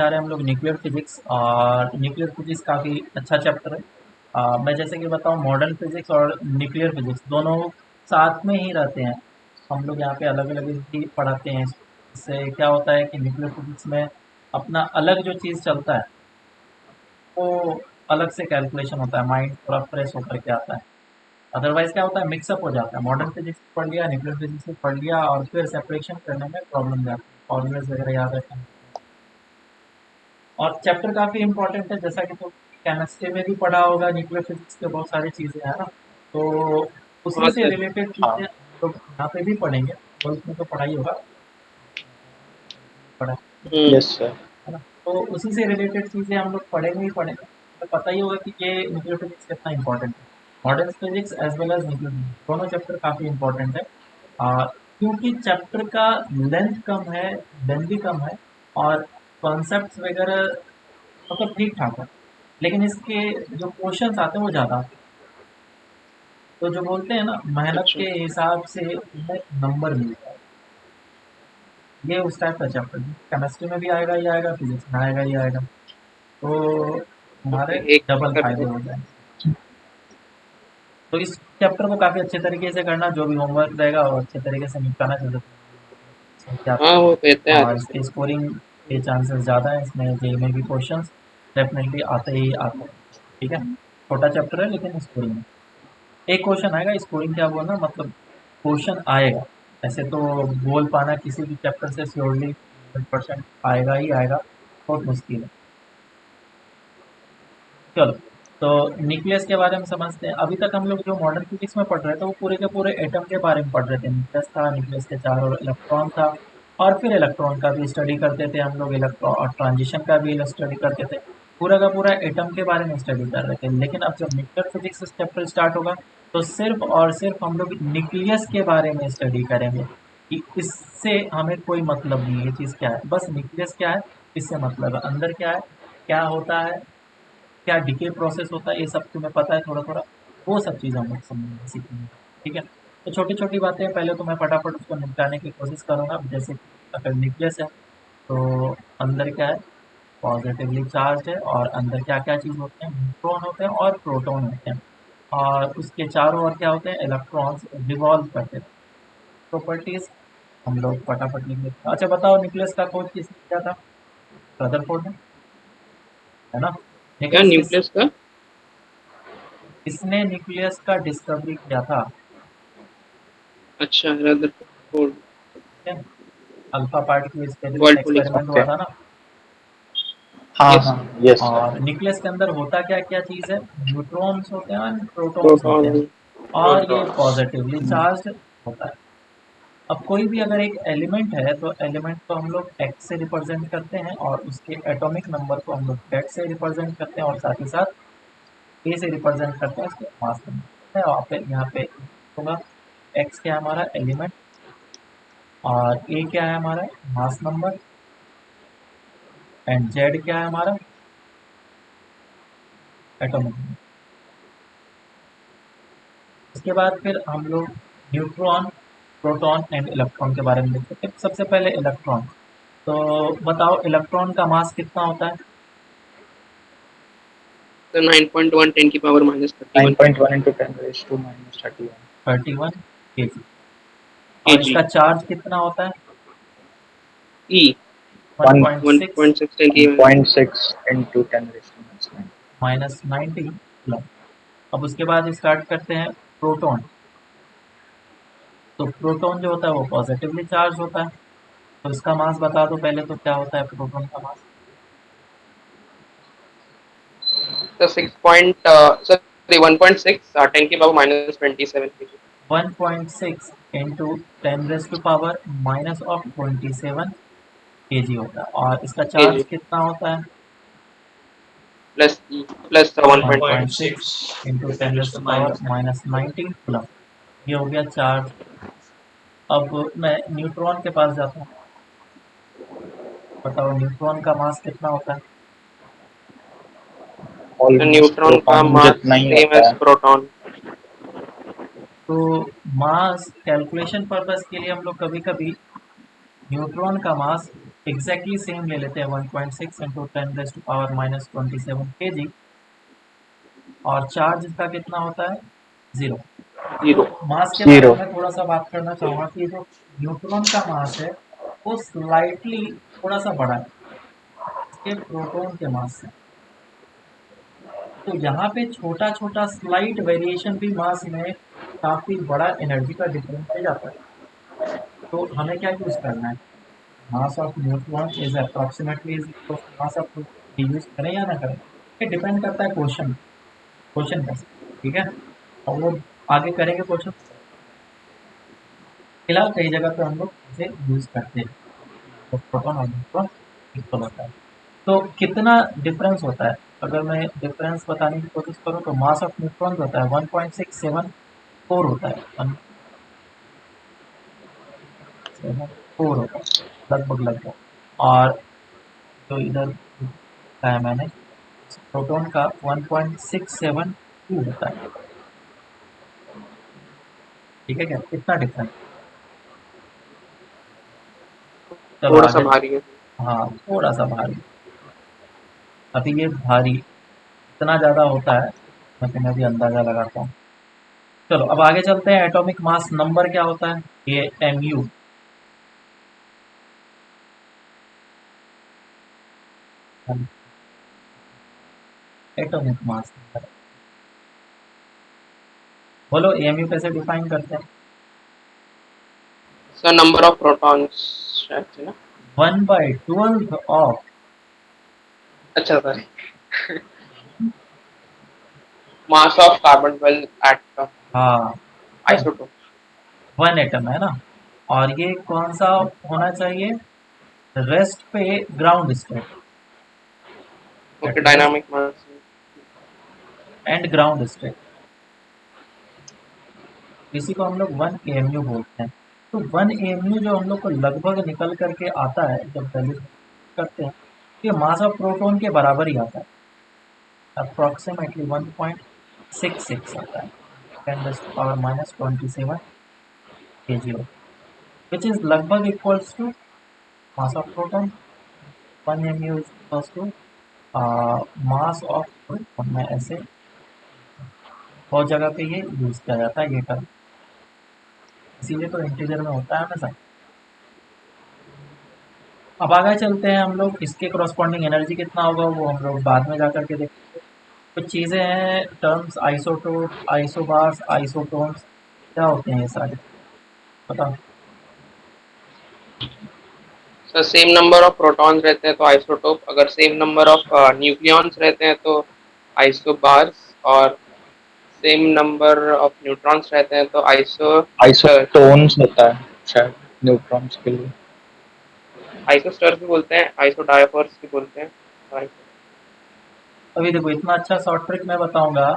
रहे हैं हम लोग न्यूक्लियर फिजिक्स। और न्यूक्लियर फिजिक्स काफ़ी अच्छा चैप्टर है। मैं जैसे कि बताऊँ, मॉडर्न फिजिक्स और न्यूक्लियर फिजिक्स दोनों साथ में ही रहते हैं। हम लोग यहाँ पे अलग अलग ही पढ़ाते हैं। इससे क्या होता है कि न्यूक्लियर फिजिक्स में अपना अलग जो चीज़ चलता है वो अलग से कैलकुलेशन होता है, माइंड थोड़ा फ्रेश होकर के आता है। अदरवाइज क्या होता है, मिक्सअप हो जाता है। मॉडर्न फिजिक्स पढ़ लिया, न्यूक्लियर फिजिक्स पढ़ लिया और फिर सेपरेशन करने में प्रॉब्लम जाती है, फॉर्मूलेस वगैरह याद रखना। और चैप्टर काफ़ी इंपॉर्टेंट है, जैसा कि तो केमिस्ट्री में भी पढ़ा होगा, न्यूक्लियर फिजिक्स के बहुत सारी चीज़ें हैं ना, तो हाँ उसी से सर। रिलेटेड चीज़ें हाँ। हम लोग यहाँ पे भी पढ़ेंगे। तो इसमें तो पढ़ाई होगा, पढ़ा हम्म। Yes sir. है ना। तो उसी से रिलेटेड चीज़ें हम लोग पढ़ेंगे ही पढ़ेंगे। तो पता ही होगा कि ये न्यूक्लियर फिजिक्स कितना इंपॉर्टेंट है। Modern physics as well as nuclear physics दोनों चैप्टर काफ़ी इंपॉर्टेंट है। क्योंकि चैप्टर का लेंथ कम है, लेंथ भी कम है, और कॉन्सेप्ट्स वगैरह मतलब ठीक ठाक है, लेकिन इसके जो क्वेश्चंस आते हैं वो ज़्यादा आते हैं। तो जो बोलते हैं ना, मेहनत अच्छा। के हिसाब से तुम्हें नंबर मिलता है। ये उस टाइप का चैप्टर है, केमिस्ट्री में भी आएगा ही आएगा, फिजिक्स में आएगा ही आएगा। तो ओके, हमारे एक डबल कर फायदे दो। हो जाएंगे। तो इस चैप्टर को काफ़ी अच्छे तरीके से करना, जो भी होमवर्क रहेगा वो अच्छे तरीके से निपटाना चाहिए। क्या हाँ, वो कहते हैं और आगे से। इसके स्कोरिंग के चांसेस ज़्यादा है, इसमें जेई में भी क्वेश्चंस डेफिनेटली आते ही आते हैं। ठीक है, छोटा चैप्टर है लेकिन स्कोरिंग है। एक क्वेश्चन आएगा, स्कोरिंग क्या बोलना मतलब, क्वेश्चन आएगा। ऐसे तो बोल पाना किसी भी चैप्टर से श्योरली 100% आएगा ही आएगा, बहुत मुश्किल है। चलो, तो न्यूक्लियस के बारे में समझते हैं। अभी तक हम लोग जो मॉडर्न फिजिक्स में पढ़ रहे थे वो पूरे के पूरे एटम के बारे में पढ़ रहे थे। न्यूक्लियस था, न्यूक्लियस के चारों इलेक्ट्रॉन था, और फिर इलेक्ट्रॉन का भी स्टडी करते थे हम लोग, इलेक्ट्रॉन और ट्रांजिशन का भी स्टडी करते थे। पूरा का पूरा एटम के बारे में स्टडी कर रहे थे। लेकिन अब जब न्यूक्लियर फिजिक्स चैप्टर स्टार्ट होगा तो सिर्फ और सिर्फ हम लोग न्यूक्लियस के बारे में स्टडी करेंगे कि इससे हमें कोई मतलब नहीं है, ये चीज़ क्या है, बस न्यूक्लियस क्या है, इससे मतलब है, अंदर क्या है, क्या होता है, क्या डिके प्रोसेस होता है, ये सब तुम्हें पता है थोड़ा थोड़ा, वो सब चीज़ हम लोग समझेंगे, सीखेंगे। ठीक है, तो छोटी छोटी बातें हैं, पहले तो मैं फटाफट उसको निपटाने की कोशिश करूंगा। जैसे कि अगर न्यूक्लियस है तो अंदर क्या है, पॉजिटिवली चार्ज है, और अंदर क्या क्या चीज़ होते हैं, न्यूट्रॉन होते हैं और प्रोटॉन होते हैं, और उसके चारों ओर क्या होते हैं, इलेक्ट्रॉन्स रिवॉल्व करते हैं। प्रॉपर्टीज हम लोग फटाफट लिख लेते हैं। अच्छा बताओ, न्यूक्लियस का खोज किसने किया था? रदरफोर्ड ने, है ना। क्या न्यूक्लियस न्यूक्लियस का? किसने न्यूक्लियस का डिस्कवरी किया था? अच्छा, रदरफोर्ड। अल्फा पार्टिकल्स पे जो वर्ल्ड पुलिस। एक्सपेरिमेंट हुआ ओके। था ना। हाँ यस। हाँ। Yes sir. और न्यूक्लियस के अंदर होता क्या क्या चीज़ है, न्यूट्रॉन्स होते हैं और प्रोटॉन्स होते प्रोटॉन। हैं, और ये प्रोटॉन्स। पॉजिटिवली चार्ज होता है। अब कोई भी अगर एक एलिमेंट है तो एलिमेंट को हम लोग एक्स से रिप्रेजेंट करते हैं, और उसके एटॉमिक नंबर को हम लोग जेड से रिप्रेजेंट करते हैं, और साथ ही साथ ए से रिप्रेजेंट करते हैं उसके मास नंबर। और फिर यहाँ पे होगा, एक्स क्या है हमारा एलिमेंट, और ए क्या है हमारा मास नंबर, एंड जेड क्या है हमारा एटॉमिक नंबर। इसके बाद फिर हम लोग न्यूट्रॉन, प्रोटॉन एंड इलेक्ट्रॉन के बारे में देखते हैं। सबसे पहले इलेक्ट्रॉन, तो बताओ इलेक्ट्रॉन का मास कितना होता है? तो 9.1 10⁻³ 9.1 into 10⁻⁻31 31 kg। और kg। इसका चार्ज कितना होता है? ई। 1.6 1.6 10⁻⁻⁹ 1.6 into 10⁻⁹ माइनस 90 प्लस। अब उसके बाद स्टार्ट करते हैं प्रोटॉन। तो प्रोटॉन जो होता है वो पॉजिटिवली चार्ज होता है। तो इसका मास बता दो पहले, तो क्या होता है प्रोटॉन का मास? तो 1.6 10⁻⁻27 kg। 1.6 इंटू 10⁻⁻27 kg होता है। और इसका चार्ज kg कितना होता है? Plus E plus 1.6। 1.6 into 10⁻⁻90 plus, ये हो गया चार्ज। अब मैं न्यूट्रॉन के पास जाता हूँ। बताओ न्यूट्रॉन का मास कितना होता है? तो ऑलमोस्ट न्यूट्रॉन का प्रोटॉन मास जितना ही सेम होता एज है। प्रोटॉन। तो मास कैलकुलेशन पर्पस के लिए हम लोग कभी कभी न्यूट्रॉन का मास एग्जैक्टली सेम ले लेते हैं 1.6 इंटू 10⁻⁻27 kg, और चार्ज इसका कितना होता है, 0। तो 0। मास के बारे 0। में थोड़ा सा बात करना चाहूँगा कि जो न्यूट्रॉन का मास है वो स्लाइटली थोड़ा सा बड़ा है इसके प्रोटॉन के मास से। तो यहाँ पे छोटा छोटा स्लाइट वेरिएशन भी मास में काफ़ी बड़ा एनर्जी का डिफरेंस दे जाता है। तो हमें क्या यूज़ करना है, mass of neutron is approximately is equal to mass of proton, use करें या ना करें ये डिपेंड करता है क्वेश्चन क्वेश्चन का, ठीक है। और वो आगे करेंगे क्वेश्चन, फिलहाल कई जगह पे हम लोग इसे यूज़ करते हैं। तो प्रोटॉन और न्यूट्रॉन इक्वल होता है। तो कितना डिफरेंस होता है, अगर मैं डिफरेंस बताने की कोशिश करूँ तो मास ऑफ न्यूट्रॉन होता है 1.674 होता है, 1.74 होता है लगभग लगभग। और जो इधर बताया मैंने प्रोटॉन का 1.672 होता है, ठीक है क्या, कितना डिफरेंस। चलो थोड़ा सा आगे। भारी है। हाँ थोड़ा सा भारी, अभी ये भारी इतना ज़्यादा होता है, मैं भी अंदाज़ा लगाता हूँ। चलो अब आगे चलते हैं, एटॉमिक मास नंबर क्या होता है, ये mu, एटॉमिक मास नंबर। बोलो mu कैसे डिफाइन करते हैं। सर नंबर ऑफ प्रोटॉन्स शायद से ना। 1/12 ऑफ, अच्छा sir, mass of carbon 12 atom हाँ आइसोटोप। 1 एटम है ना, और ये कौन सा होना चाहिए, रेस्ट पे ground state, okay, at rest dynamic mass. And ground state, इसी को हम लोग 1 AMU बोलते हैं। तो 1 AMU जो हम लोग को लगभग निकल करके आता है जब वैल्यू करते हैं, ये मास ऑफ प्रोटॉन के बराबर ही आता है, अप्रॉक्सीमेटली 1.66 आता है, 10⁻⁻27 kg, which is लगभग equals to mass of proton. 1 mu is equals to mass of proton में, ऐसे बहुत जगह पे ये यूज किया जाता है ये टर्म, इसीलिए तो इंटीजर में होता है हमेशा। अब आगे चलते हैं हम लोग, इसके करस्पॉन्डिंग एनर्जी कितना होगा वो हम लोग बाद में जाकर के देखेंगे। कुछ चीज़ें हैं टर्म्स, आइसोटोप, आइसोबार्स, आइसोटोन्स, क्या होते हैं ये सारे, बताओ। Sir same number of protons रहते हैं तो आइसोटोप, अगर सेम नंबर ऑफ न्यूक्लियॉन्स रहते हैं तो आइसोबार्स, और सेम नंबर ऑफ न्यूट्रॉन्स रहते हैं तो आइसोस्टर। आइसोटोन्स होता है शायद न्यूट्रॉन्स के लिए। आइसोस्टर भी बोलते हैं, आइसोडायफर्स भी बोलते हैं। अभी देखो इतना अच्छा शॉर्ट ट्रिक मैं बताऊंगा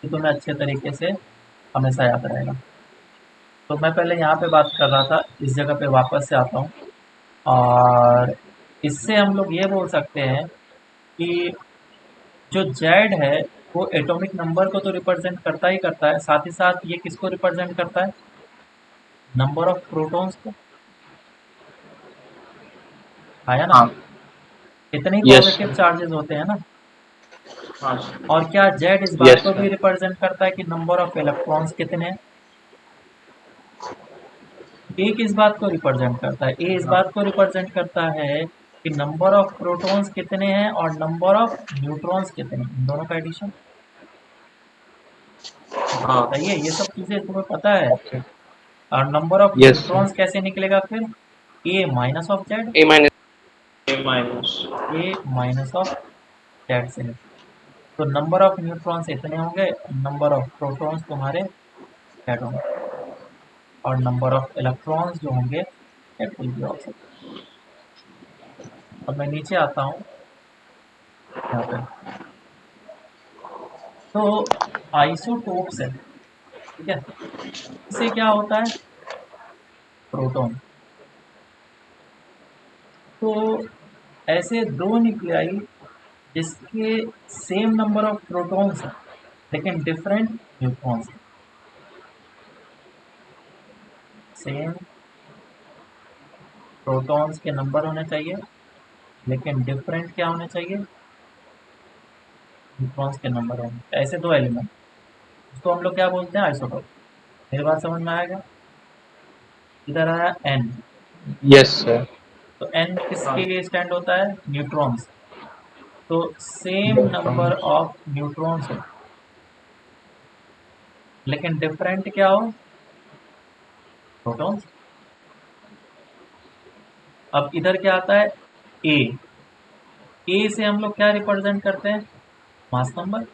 कि तुम्हें अच्छे तरीके से हमेशा याद रहेगा। तो मैं पहले यहाँ पे बात कर रहा था, इस जगह पे वापस से आता हूँ, और इससे हम लोग ये बोल सकते हैं कि जो जेड है वो एटॉमिक नंबर को तो रिप्रेजेंट करता ही करता है, साथ ही साथ ये किसको रिप्रेजेंट करता है, नंबर ऑफ प्रोटॉन्स को, आया ना, हाँ। इतने ही यस पॉजिटिव चार्जेस होते हैं ना। हाँ। और क्या जेड इस बात यस को भी सर। रिप्रेजेंट करता है कि नंबर ऑफ इलेक्ट्रॉन्स कितने हैं, ए किस बात को रिप्रेजेंट करता है, ए इस बात को रिप्रेजेंट करता है कि नंबर ऑफ प्रोटॉन्स कितने हैं और नंबर ऑफ न्यूट्रॉन्स कितने हैं, इन दोनों का एडिशन। हाँ। बताइए ये सब चीजें तुम्हें पता है। ओके। और number of yes sir. Neutrons कैसे निकलेगा फिर, A minus of Z, A minus. A minus. A minus of Z से। तो नंबर ऑफ न्यूट्रॉन्स इतने होंगे, नंबर ऑफ प्रोटॉन्स तुम्हारे जेड होंगे, और नंबर ऑफ इलेक्ट्रॉन्स जो होंगे जेड विल बी ऑल्सो। अब मैं नीचे आता हूँ यहाँ पे, तो आइसोटोप्स है, ठीक है, इससे क्या होता है, प्रोटॉन। तो ऐसे दो न्यूक्लियाई जिसके सेम नंबर ऑफ प्रोटॉन्स है लेकिन डिफरेंट न्यूट्रॉन्स, सेम प्रोटॉन्स के नंबर होने चाहिए, लेकिन डिफरेंट क्या होने चाहिए, न्यूट्रॉन्स के नंबर होने चाहिए। ऐसे दो एलिमेंट, उसको हम लोग क्या बोलते हैं, आइसोटोप। मेरी बात समझ में आएगा? इधर आया एन, Yes, sir. तो एन हाँ, किसके लिए स्टैंड होता है, न्यूट्रॉन्स। तो same number electrons. Of neutrons हो, लेकिन डिफरेंट क्या हो, प्रोटॉन्स। अब इधर क्या आता है, ए। ए से हम लोग क्या रिप्रेजेंट करते हैं, मास नंबर।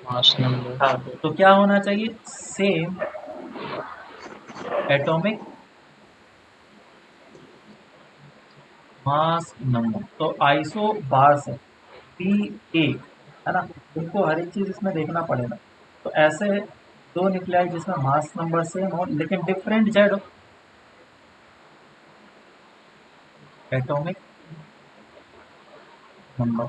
Mass number. हाँ तो क्या होना चाहिए, सेम एटॉमिक मास नंबर। तो आइसो बार से पी ए, है ना, तुमको हर एक चीज इसमें देखना पड़ेगा। तो ऐसे दो न्यूक्लियाई जिसमें मास नंबर सेम हो लेकिन डिफरेंट जेड हो, एटॉमिक नंबर,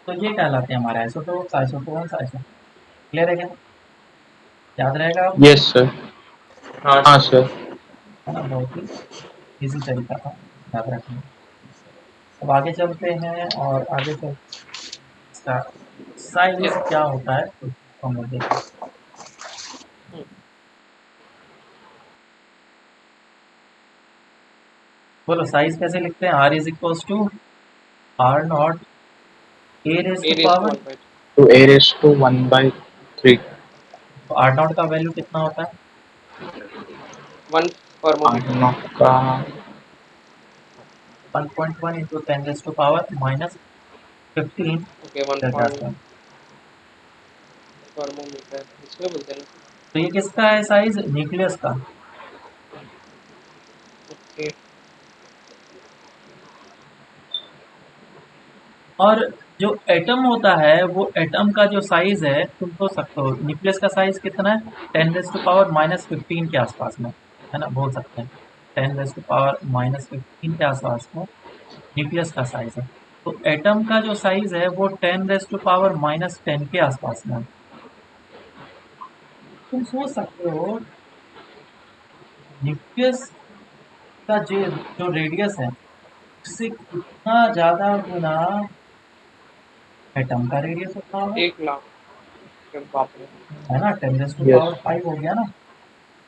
तो ये कहलाते हैं हमारे आइसोटोप्स, आइसोटोन्स, आइसो। क्लियर है क्या, याद रहेगा आपको? Yes, sir. हाँ हाँ, सर। sir. है ना, बहुत ही इजी तरीका था याद रखने का। अब आगे चलते हैं और आगे चल इसका साइज Yes. क्या होता है तो हम लोग देखें। बोलो साइज कैसे लिखते हैं, R is equals to R nought a raise A to raised to पावर। 1 by To A raised to 1 by 3. तो आर नॉट का वैल्यू कितना होता है, 1 thermometer. R0 का 1.1 into 10 raise to power minus 15 Okay, 1 के point आसपास। thermometer. इसमें बोलते हैं ना। तो ये किसका है साइज, न्यूक्लियस का। Okay. और जो एटम होता है वो एटम का जो साइज है, तुम सोच सकते हो न्यूक्लियस का साइज कितना है, 10 रेज टू पावर माइनस 15 के आसपास में, है ना, बोल सकते हैं 10 रेज टू पावर माइनस 15 के आसपास में न्यूक्लियस का साइज है। तो एटम का जो साइज है वो 10 रेज टू पावर माइनस 10 के आसपास में है। तुम सोच सकते हो न्यूक्लियस का जो जो रेडियस है उससे कितना ज्यादा गुना एटम का रेडियस होता होगा, 1 लाख। अरे बाप रे। है ना, 10 रेज टू yes. पावर 5 हो गया ना।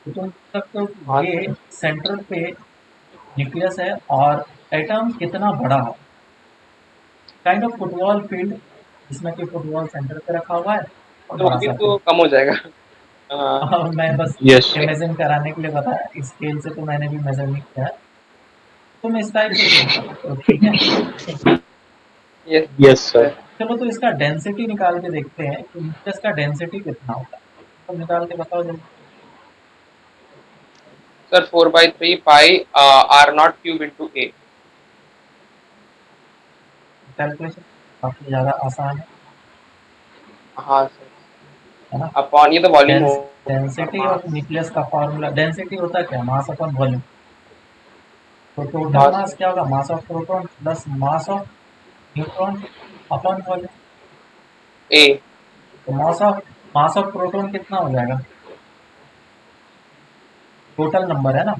तो तुम सोच सकते हो हाँ कि ये सर। सेंट्रल पे न्यूक्लियस है और एटम कितना बड़ा है, काइंड ऑफ फुटबॉल फील्ड जिसमें कि फुटबॉल सेंटर पे रखा हुआ है और तो बड़ा अभी सा तो फील्ड। कम हो जाएगा। हाँ। और मैं बस Yes. इमेजिन कराने के लिए बताया, स्केल से तो मैंने भी मेजर नहीं किया है। तुम इस टाइप से सोच सकते हो, ठीक है। Yes Yes, sir. सर। चलो तो इसका डेंसिटी निकाल के देखते हैं कि न्यूक्लियस का डेंसिटी कितना होता है, तो निकाल के बताओ जल्दी। Sir 4/3 pi r nought cube into a. Calculation काफी ज्यादा आसान हाँ सर। है ना। अपॉन ये तो वॉल्यूम होगा और डेंसिटी ऑफ मास। न्यूक्लियस का फॉर्मूला, डेंसिटी होता है क्या, मास अपॉन वॉल्यूम। तो टोटल हाँ मास सर। क्या होगा, mass of proton plus mass of neutron upon volume. A. तो मास ऑफ प्रोटॉन कितना हो जाएगा, टोटल नंबर है ना,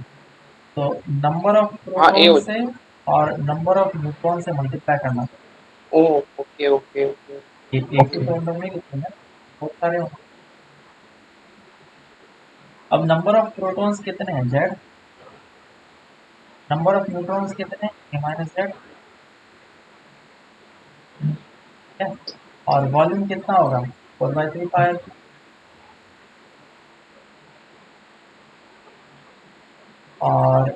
तो नंबर ऑफ हाँ ए प्रोटॉन हो। से और नंबर ऑफ न्यूट्रॉन से मल्टीप्लाई करना। ओ ओके ओके ओके। एक ही Okay. तो नंबर नहीं लिखते हैं, बहुत सारे होंगे। अब नंबर ऑफ प्रोटॉन्स कितने हैं, जेड, नंबर ऑफ न्यूट्रॉन्स कितने हैं, ए माइनस जेड, ठीक है। और वॉल्यूम कितना होगा, 4/3 पाई। और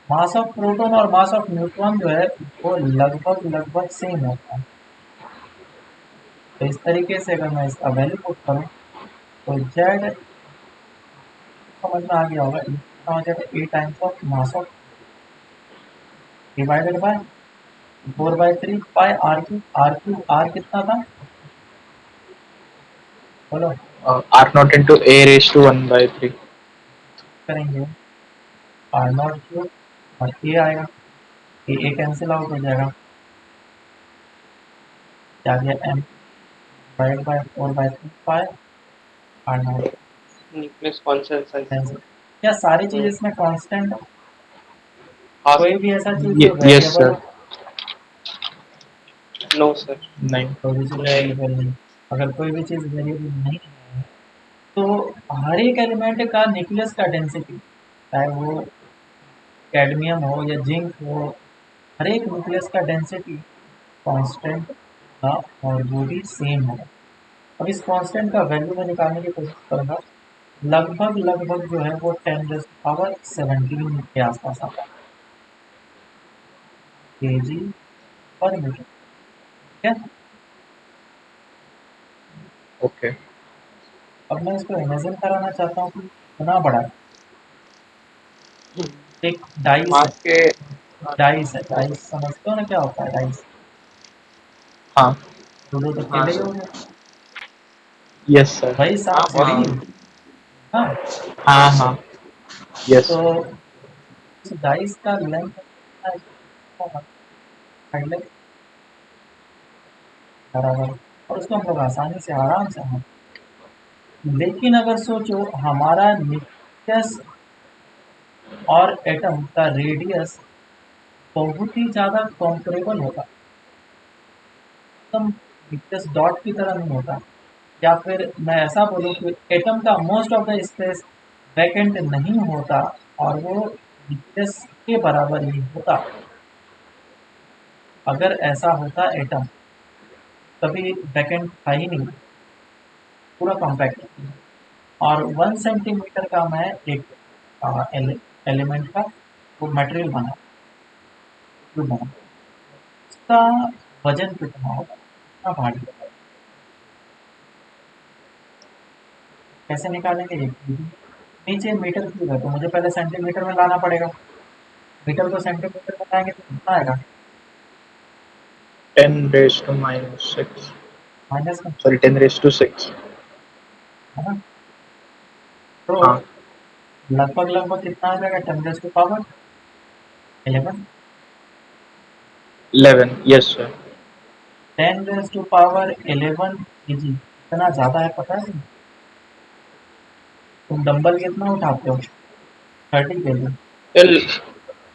मास ऑफ प्रोटॉन और मास ऑफ न्यूट्रॉन जो है वो लगभग लगभग सेम होता है। तो इस तरीके से अगर मैं इसका वैल्यू पुट करूँ तो जेड समझ में आ गया होगा, ये कितना हो जाएगा, A times of mass of divided by 4/3 pi r cube r कितना था, बोलो। R naught into A raised to 1 by 3. करेंगे आर नॉट क्यूब और ए आएगा, ए कैंसिल आउट हो जाएगा, क्या गया M divide by 4/3 pi r nought nucleus concentration. Cancel. क्या सारी चीज इसमें कांस्टेंट है? हाँ कोई भी ऐसा चीज जो Yes, वेरिएबल sir. हो? No sir. नहीं. कोई भी चीज वेरिएबल नहीं। अगर कोई भी चीज वेरिएबल नहीं है तो हर एक एलिमेंट का न्यूक्लियस का डेंसिटी, चाहे वो कैडमियम हो या जिंक हो, हर एक न्यूक्लियस का डेंसिटी कांस्टेंट का और वो भी सेम होगा। अब इस कांस्टेंट का वैल्यू मैं निकालने की कोशिश करूंगा। लगभग लगभग जो है वो 10⁻17 के आसपास आता है, kg/मीटर। ठीक है। Okay. अब मैं इसको इमेजिन कराना चाहता हूँ कि कितना बड़ा है। एक डाइस है। मास के डाइस समझते हो ना क्या होता है डाइस? हाँ. लूडो तो खेले ही होंगे। Yes, sir. वही सांप सीढ़ी। हाँ। हाँ हाँ. Yes, तो sir. उस डाइस का लेंथ कितना है, हाईलाइट बराबर, और उसको हम लोग आसानी से आराम से हम, लेकिन अगर सोचो हमारा न्यूक्लियस और एटम का रेडियस बहुत ही ज्यादा कॉम्परेबल होगा, एकदम न्यूक्लियस डॉट की तरह नहीं होता। या फिर मैं ऐसा बोलूँ कि एटम का most of the space vacant नहीं होता और वो न्यूक्लियस के बराबर ही होता। अगर ऐसा होता एटम, कभी वैकेंट था ही नहीं, पूरा कॉम्पैक्ट। और 1 सेंटीमीटर का मैं एक एलिमेंट का वो मटेरियल बना, जो बना, उसका वजन कितना होगा, कितना भारी होगा? कैसे निकालेंगे? नीचे मीटर क्यूब है तो मुझे पहले सेंटीमीटर में लाना पड़ेगा। मीटर को सेंटीमीटर में लाएंगे तो कितना आएगा? 10⁻⁻⁶. माइनस में, Sorry, 10⁻⁶. है ना? तो हाँ. लगभग लगभग कितना आ जाएगा? 10⁻11। 11. Yes, sir. 10⁻11 केजी इतना ज्यादा है, पता है? तुम डंबल कितना उठाते हो? 30 केजी। चल।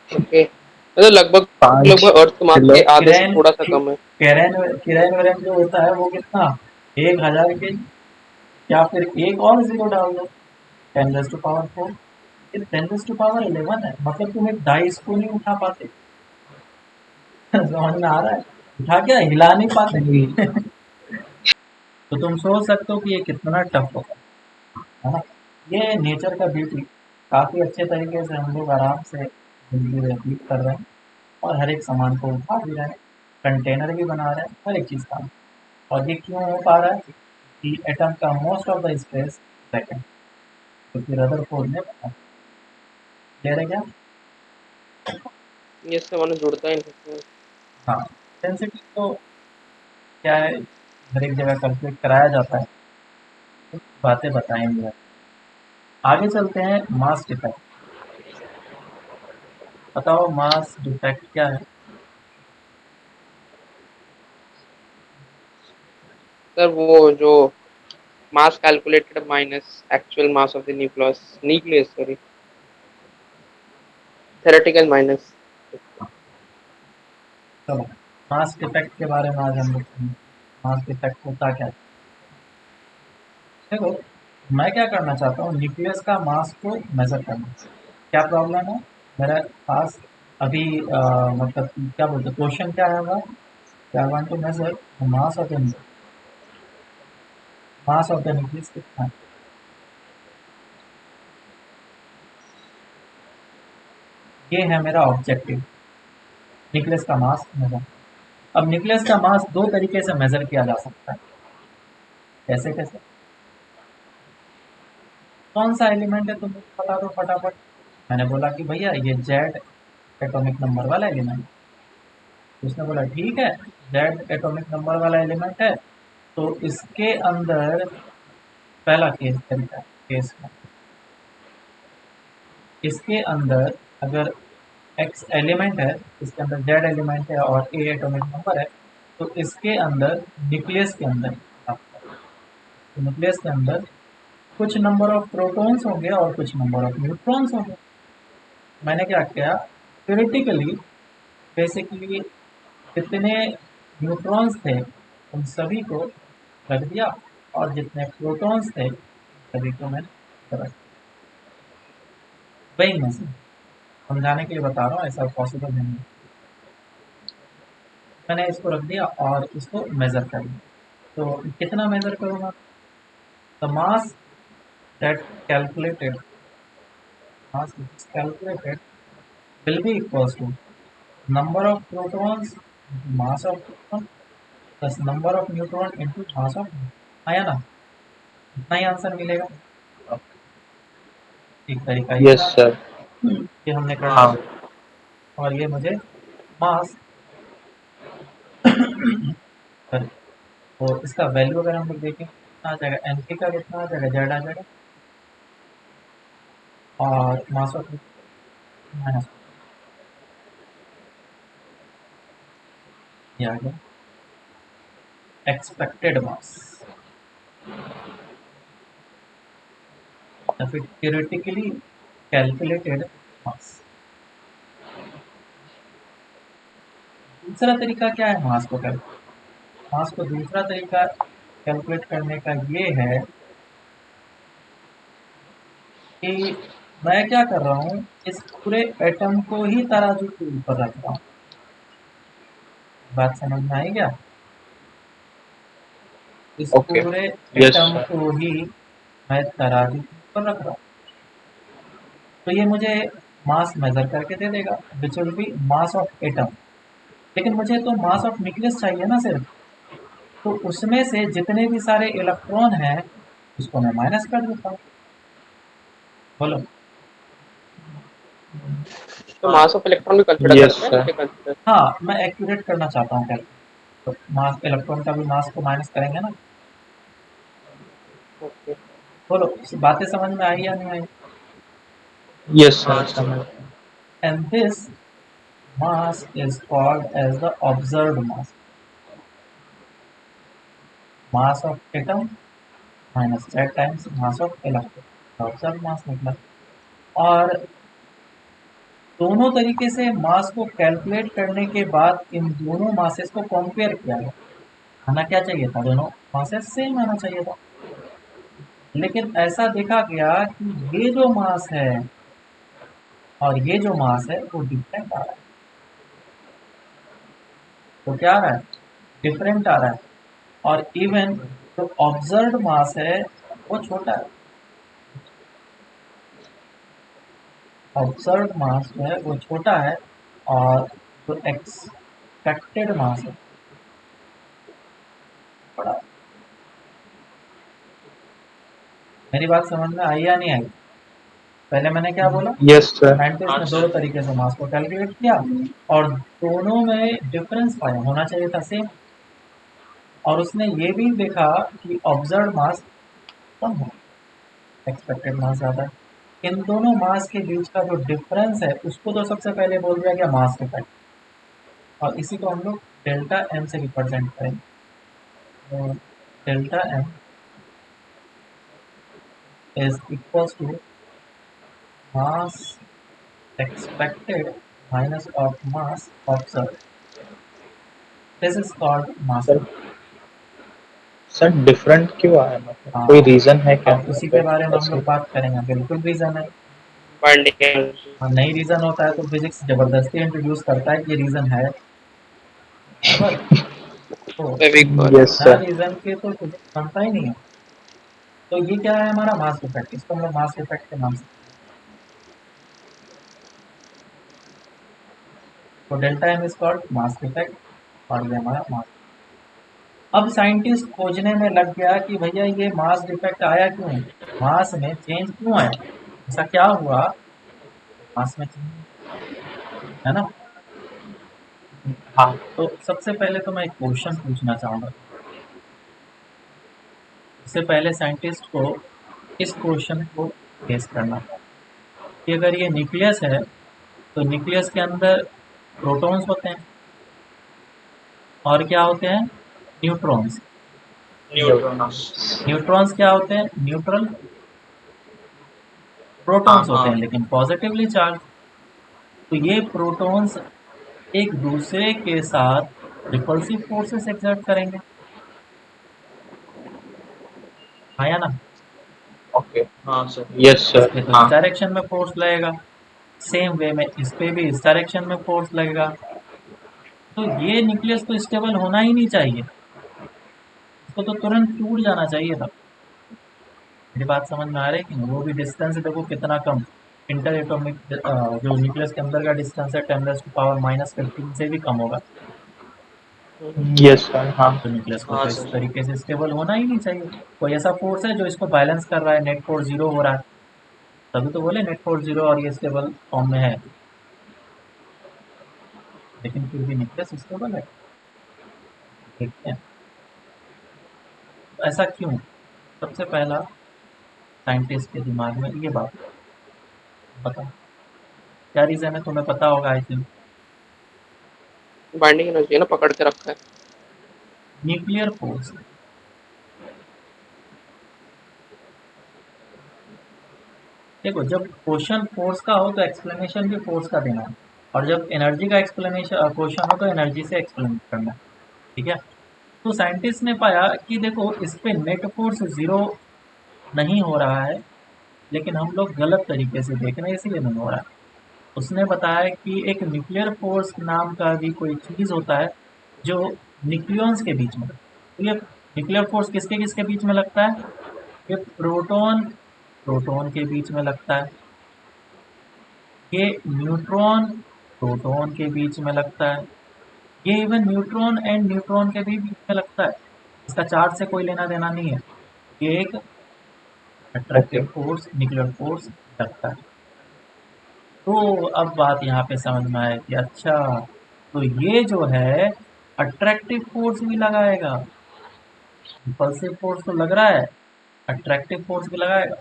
ओके, मतलब लगभग पाँच लगभग अर्थ मास किलो. के आधे से किरेन थोड़ा सा कम है। किरेन किरेन वेरेन जो होता है वो कितना, 1000 केजी। या फिर एक और जीरो डाल दो, 10⁻4। ये 10⁻11 है, मतलब तुम एक डाइस को नहीं उठा पाते। समझ में आ रहा है? उठा क्या, हिला नहीं पाते। तो तुम सोच सकते हो कि ये कितना टफ होगा, है ना? ये नेचर का ब्यूटी, काफी अच्छे तरीके से हम लोग आराम से जिंदगी व्यतीत कर रहे हैं और हर एक सामान को उठा भी रहे हैं, कंटेनर भी बना रहे हैं, हर एक चीज का। और ये क्यों हो पा रहा है? कि एटम का most of the space vacant, क्योंकि रदरफोर्ड ने बताया। क्लियर है क्या? ये इससे मानो जुड़ता ही नहीं। हाँ। डेंसिटी तो क्या है, हर एक जगह कैलकुलेट कराया जाता है, कुछ बातें बताएंगे। आगे चलते हैं, मास डिफेक्ट। बताओ मास डिफेक्ट क्या है? सर वो जो mass calculated minus actual mass of the nucleus nucleus sorry theoretical minus. चलो, मास डिफेक्ट के बारे में आज हम लोग, मास डिफेक्ट होता क्या है? देखो, मैं क्या करना चाहता हूँ, न्यूक्लियस का मास को मेजर करना। क्या प्रॉब्लम है मेरे पास अभी? मतलब क्या बोलते, क्वेश्चन क्या है हमारा? क्या want to measure mass of the, mass of the nucleus कितना है? ये है मेरा ऑब्जेक्टिव, न्यूक्लियस का मास मेजर। अब न्यूक्लियस का मास दो तरीके से मेजर किया जा सकता है। कैसे कैसे? कौन सा एलिमेंट है तुम मुझे बता दो फटाफट। मैंने बोला कि भैया ये जेड एटॉमिक नंबर वाला एलिमेंट। उसने बोला ठीक है, जेड एटॉमिक नंबर वाला एलिमेंट है, तो इसके अंदर पहला केस तरीका, केस में इसके अंदर अगर एक्स एलिमेंट है, इसके अंदर जेड एलिमेंट है और ए एटॉमिक नंबर है, तो इसके अंदर न्यूक्लियस के अंदर न्यूक्लियस के अंदर कुछ नंबर ऑफ प्रोटॉन्स होंगे और कुछ नंबर ऑफ न्यूट्रॉन्स होंगे। मैंने क्या किया, थ्योरेटिकली बेसिकली जितने न्यूट्रॉन्स थे उन सभी को रख दिया, और जितने प्रोटॉन्स थे सभी को मैंने रख दिया। वही मैं समझाने के लिए बता रहा हूँ, ऐसा पॉसिबल नहीं है। मैंने इसको रख दिया और इसको मेजर कर लिया। तो कितना मेजर करूँगा, the mass that calculated mass which is calculated will be equals to number of protons into mass of proton plus number of neutron into mass of neutron। आया ना, इतना ही आंसर मिलेगा। एक तरीका ये यस था सर। कि हमने कर हाँ दिया, और ये मुझे मास तो इसका वैल्यू अगर हम लोग देखें कितना आ जाएगा, एन का कितना आ जाएगा, जेड आ जाएगा, और मास ऑफ माइनस ये आ गया एक्सपेक्टेड मास या फिर theoretically calculated मास। दूसरा तरीका क्या है मास को कैलकुलेट, मास को दूसरा तरीका कैलकुलेट करने का ये है कि मैं क्या कर रहा हूँ, इस पूरे एटम को ही तराजू के ऊपर रख रहा हूँ। बात समझ में आई क्या, इस ओके। पूरे यस एटम सर। को ही मैं तराजू के ऊपर रख रहा हूँ। तो ये मुझे मास मेजर करके दे देगा, which will be mass of atom. लेकिन मुझे तो मास ऑफ न्यूक्लियस चाहिए ना सिर्फ, तो उसमें से जितने भी सारे इलेक्ट्रॉन हैं उसको मैं माइनस कर देता हूँ। बोलो। तो मास ऑफ इलेक्ट्रॉन भी कंसिडर यस करते हैं सर। नीचे कंसिडर। हाँ, मैं एक्यूरेट करना चाहता हूँ कैलकुलेट, तो मास इलेक्ट्रॉन का भी मास को माइनस करेंगे ना। ओके। बोलो, बातें समझ में आई या नहीं आई। यस सर समझ। And this mass is called as the observed mass, mass of atom minus Z times mass of electron, observed mass निकला। और दोनों तरीके से मास को कैलकुलेट करने के बाद इन दोनों मासेस को कंपेयर किया गया। आना क्या चाहिए था, दोनों मासेस सेम आना चाहिए था, लेकिन ऐसा देखा गया कि ये जो मास है और ये जो मास है वो डिफरेंट आ रहा है। तो क्या आ रहा है, डिफरेंट आ रहा है। और इवन जो ऑब्जर्व्ड मास है वो छोटा है, ऑब्जर्व्ड मास जो है वो छोटा है, और जो एक्सपेक्टेड मास है बड़ा है। मेरी बात समझ में आई या नहीं आई। पहले मैंने क्या बोला, यस सर। साइंटिस्ट ने दो तरीके से मास को कैलकुलेट किया और दोनों में डिफरेंस पाया, होना चाहिए था सेम। और उसने ये भी देखा कि ऑब्जर्व मास कम है, एक्सपेक्टेड मास ज़्यादा है। इन दोनों मास के बीच का जो डिफरेंस है उसको तो सबसे पहले बोल दिया गया मास इफेक्ट, और इसी को हम लोग डेल्टा एम से रिप्रेजेंट करेंगे। तो delta M is equals to mass expected minus of mass observed. This is called mass sir effect। सर डिफरेंट क्यों आया, मतलब हाँ, कोई रीजन है क्या, अब उसी के बारे में मतलब हम ऐसे। लोग बात करेंगे, बिल्कुल रीजन है। Binding energy. हाँ, नहीं रीजन होता है तो फिजिक्स जबरदस्ती इंट्रोड्यूस करता है कि रीजन है, बराबर। तो फेविकॉल। यस बिना सर। रीजन के तो फिजिक्स बनता ही नहीं है। तो ये क्या है, हमारा मास इफेक्ट, इसको हम लोग मास इफेक्ट के नाम से। तो delta M is called mass effect, और ये हमारा मास। अब साइंटिस्ट खोजने में लग गया कि भैया ये मास डिफेक्ट आया क्यों, मास में चेंज क्यों आया, ऐसा क्या हुआ मास में चेंज, है ना। हाँ तो सबसे पहले तो मैं एक क्वेश्चन पूछना चाहूंगा। इससे पहले साइंटिस्ट को इस क्वेश्चन को फेस करना था कि अगर ये न्यूक्लियस है तो न्यूक्लियस के अंदर प्रोटॉन्स होते हैं और क्या होते हैं, न्यूट्रॉन्स। न्यूट्रॉन्स। न्यूट्रॉन्स क्या होते हैं, न्यूट्रल, प्रोटॉन्स होते हैं हाँ लेकिन पॉजिटिवली चार्ज। तो ये प्रोटॉन्स एक दूसरे के साथ रिपल्सिव फोर्सेस एक्सर्ट करेंगे, हाँ या ना। ओके हाँ सर यस इस सर पे तो इस हाँ डायरेक्शन में फोर्स लगेगा, सेम वे में इस पे भी इस डायरेक्शन में फोर्स लगेगा। तो ये न्यूक्लियस तो स्टेबल होना ही नहीं चाहिए, इसको तो तुरंत टूट जाना चाहिए था। मेरी बात समझ में आ रही है कि नहीं? वो भी डिस्टेंस देखो कितना कम, इंटर एटॉमिक जो न्यूक्लियस के अंदर का डिस्टेंस है 10⁻⁻15 से भी कम होगा। यस सर हाँ तो न्यूक्लियस को हाँ तो इस सर तरीके से स्टेबल होना ही नहीं चाहिए। कोई ऐसा फोर्स है जो इसको बैलेंस कर रहा है, नेट फोर्स जीरो हो रहा है, तभी तो बोले नेट फोर्स जीरो और ये स्टेबल फॉर्म में है। लेकिन फिर भी न्यूक्लियस स्टेबल है, देखते हैं ऐसा क्यों। सबसे पहला साइंटिस्ट के दिमाग में ये बात बता, क्या रीजन है, तुम्हें पता होगा आई थिंक। बाइंडिंग एनर्जी है ना, पकड़ के रखा है। न्यूक्लियर फोर्स, देखो जब क्वेश्चन फोर्स का हो तो एक्सप्लेनेशन भी फोर्स का देना है, और जब एनर्जी का एक्सप्लेनेशन क्वेश्चन हो तो एनर्जी से एक्सप्लेन करना है, ठीक है। तो साइंटिस्ट ने पाया कि देखो इस पे नेट फोर्स जीरो नहीं हो रहा है, लेकिन हम लोग गलत तरीके से देख रहे हैं इसीलिए नहीं हो रहा है। उसने बताया कि एक न्यूक्लियर फोर्स नाम का भी कोई चीज होता है जो न्यूक्लियॉन्स के बीच में, तो ये न्यूक्लियर फोर्स किसके किसके बीच में लगता है, ये प्रोटॉन प्रोटॉन के बीच में लगता है, ये न्यूट्रॉन प्रोटॉन के बीच में लगता है, ये इवन न्यूट्रॉन एंड न्यूट्रॉन के भी बीच में लगता है। इसका चार्ज से कोई लेना देना नहीं है, ये एक okay attractive force nuclear force लगता है। तो अब बात यहाँ पे समझ में आए कि अच्छा, तो ये जो है अट्रैक्टिव फोर्स भी लगाएगा, रिपल्सिव फोर्स तो लग रहा है, अट्रैक्टिव फोर्स भी लगाएगा।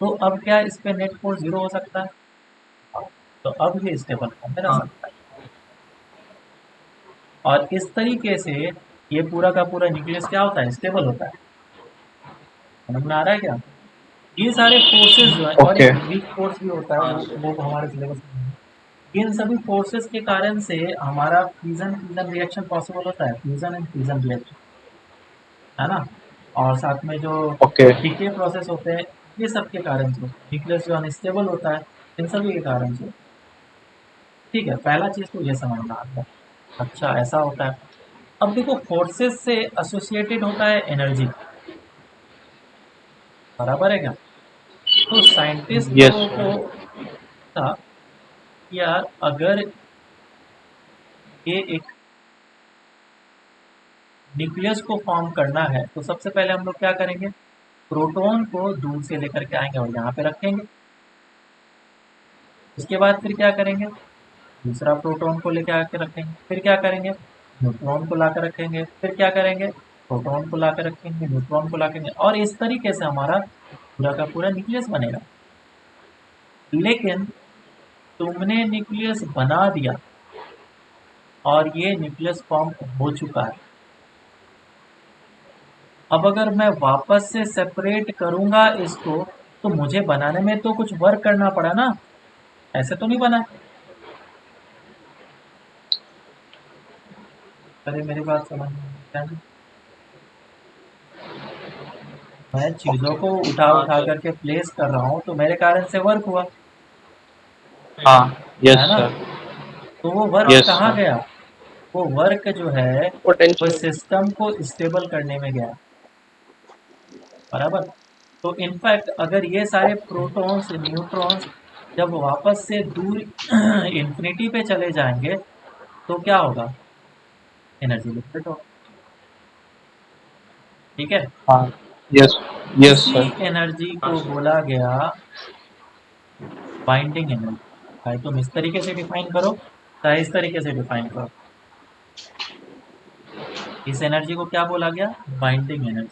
तो अब क्या इस पे नेट फोर्स जीरो हो सकता है, तो अब ये स्टेबल फॉर्म में रह हाँ सकता है। और इस तरीके से ये पूरा का पूरा न्यूक्लियस क्या होता है, स्टेबल होता है। समझ में आ रहा है क्या। ये सारे फोर्सेस जो है, और ओके एक वीक फोर्स भी होता है, हाँ सर वो हमारे सिलेबस में नहीं है। इन सभी फोर्सेस के कारण से हमारा फ्यूजन फ्यूजन रिएक्शन पॉसिबल होता है, फ्यूजन एंड फ्यूजन रिएक्शन, है ना। और साथ में जो ओके डीके प्रोसेस होते हैं, ये सब के कारण से न्यूक्लियस जो अनस्टेबल होता है, इन सभी के कारण से। ठीक है, पहला चीज तो ये समझना आता है। अच्छा ऐसा होता है। अब देखो फोर्सेस से एसोसिएटेड होता है एनर्जी, बराबर है क्या। तो साइंटिस्ट यस लोगों सर को था कि यार अगर ये एक न्यूक्लियस को फॉर्म करना है तो सबसे पहले हम लोग क्या करेंगे, प्रोटॉन को दूर से लेकर के आएंगे और यहाँ पे रखेंगे। उसके बाद फिर क्या करेंगे, दूसरा प्रोटॉन को लेकर आके रखेंगे, फिर क्या करेंगे, न्यूट्रॉन को लाकर रखेंगे, फिर क्या करेंगे, प्रोटॉन को लाकर रखेंगे, न्यूट्रॉन को लाकर, और इस तरीके से हमारा पूरा का पूरा न्यूक्लियस बनेगा। लेकिन तुमने न्यूक्लियस बना दिया और ये न्यूक्लियस फॉर्म हो चुका है। अब अगर मैं वापस से सेपरेट करूंगा इसको, तो मुझे बनाने में तो कुछ वर्क करना पड़ा ना, ऐसे तो नहीं बना। अरे मेरी बात समझ में क्या नहीं? मैं चीजों ओके को उठा हाँ उठा सर करके प्लेस कर रहा हूँ तो मेरे कारण से वर्क हुआ, हाँ यस है ना। सर तो वो वर्क यस कहाँ सर गया, वो वर्क जो है वो पोटेंशियल। सिस्टम को स्टेबल करने में गया, बराबर। तो इनफैक्ट अगर ये सारे ओके प्रोटॉन्स न्यूट्रॉन्स जब वापस से दूर इंफिनिटी पे चले जाएंगे तो क्या होगा, एनर्जी लिक्विड होगा, ठीक है। हाँ यस यस इसी सर एनर्जी हाँ को सर बोला गया बाइंडिंग एनर्जी। चाहे तुम इस तरीके से डिफाइन करो, चाहे इस तरीके से डिफाइन करो, इस एनर्जी को क्या बोला गया, बाइंडिंग एनर्जी।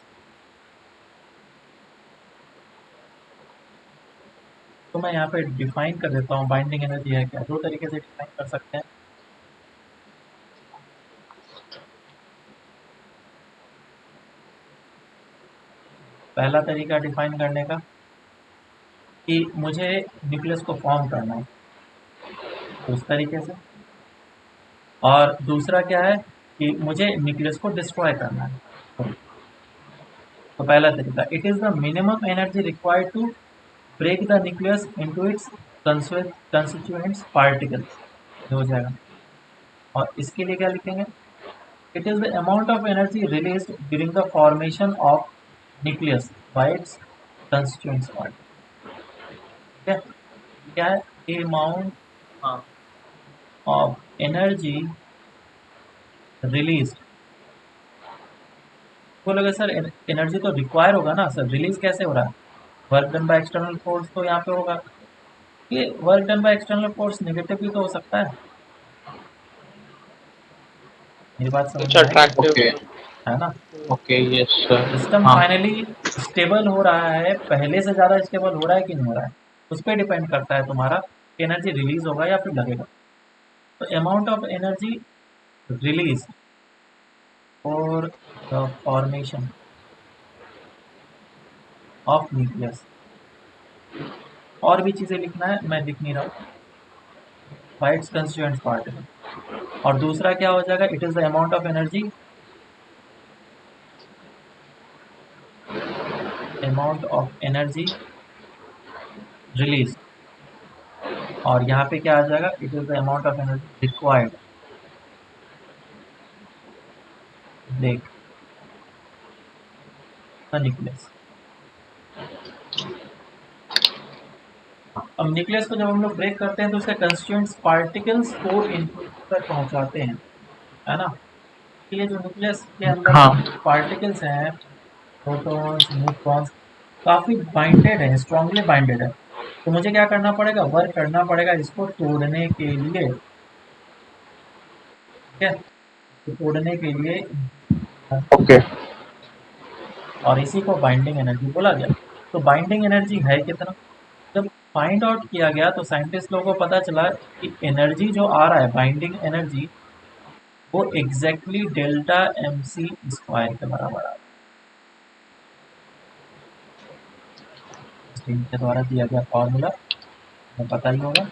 तो मैं यहाँ पे डिफाइन कर देता हूँ बाइंडिंग एनर्जी है क्या, दो तरीके से डिफाइन कर सकते हैं। पहला तरीका डिफाइन करने का, कि मुझे न्यूक्लियस को फॉर्म करना है तो उस तरीके से, और दूसरा क्या है कि मुझे न्यूक्लियस को डिस्ट्रॉय करना है। तो पहला तरीका, it is the minimum energy required to break the nucleus into its constituents particles, हो जाएगा। और इसके लिए क्या लिखेंगे, it is the amount of energy released during the formation of nucleus by its constituents particle. ठीक है, क्या है, अमाउंट ऑफ एनर्जी रिलीज, बोलोगे सर एनर्जी तो रिक्वायर होगा ना सर, रिलीज कैसे हो रहा है, work done by external force तो यहाँ पे होगा। ये work done by external force negative भी तो हो सकता है, मेरी बात समझ कुछ में आई है? Okay attractive. है ना, ओके यस सर। सिस्टम हाँ फाइनली स्टेबल हो रहा है, पहले से ज़्यादा स्टेबल हो रहा है कि नहीं हो रहा है, उस पर डिपेंड करता है तुम्हारा एनर्जी रिलीज होगा या फिर लगेगा। तो amount of energy release for the formation of nucleus, और भी चीज़ें लिखना है, मैं लिख नहीं रहा हूँ, बाय इट्स कंस्टिट्यूएंट्स पार्टिकल। और दूसरा क्या हो जाएगा, it is the amount of energy, amount of energy release, और यहाँ पे क्या आ जाएगा, it is the amount of energy required break the nucleus. अब न्यूक्लियस को जब हम लोग ब्रेक करते हैं तो उसके कंस्टिट्यूएंट्स पार्टिकल्स को इनपुट तक पहुंचाते हैं, है ना। ये जो न्यूक्लियस के अंदर हाँ पार्टिकल्स हैं, प्रोटॉन्स न्यूट्रॉन्स, काफी बाइंडेड है, स्ट्रांगली बाइंडेड है। तो मुझे क्या करना पड़ेगा, वर्क करना पड़ेगा इसको तोड़ने के लिए। ठीक है, तो तोड़ने के लिए, ओके और इसी को बाइंडिंग एनर्जी बोला गया। तो बाइंडिंग एनर्जी है कितना, जब फाइंड आउट किया गया तो साइंटिस्ट लोगों को पता चला कि एनर्जी जो आ रहा है, बाइंडिंग एनर्जी, वो exactly delta M C square के बराबर आ रहा है। स्क्रीन के द्वारा दिया गया फॉर्मूला हमें पता ही होगा,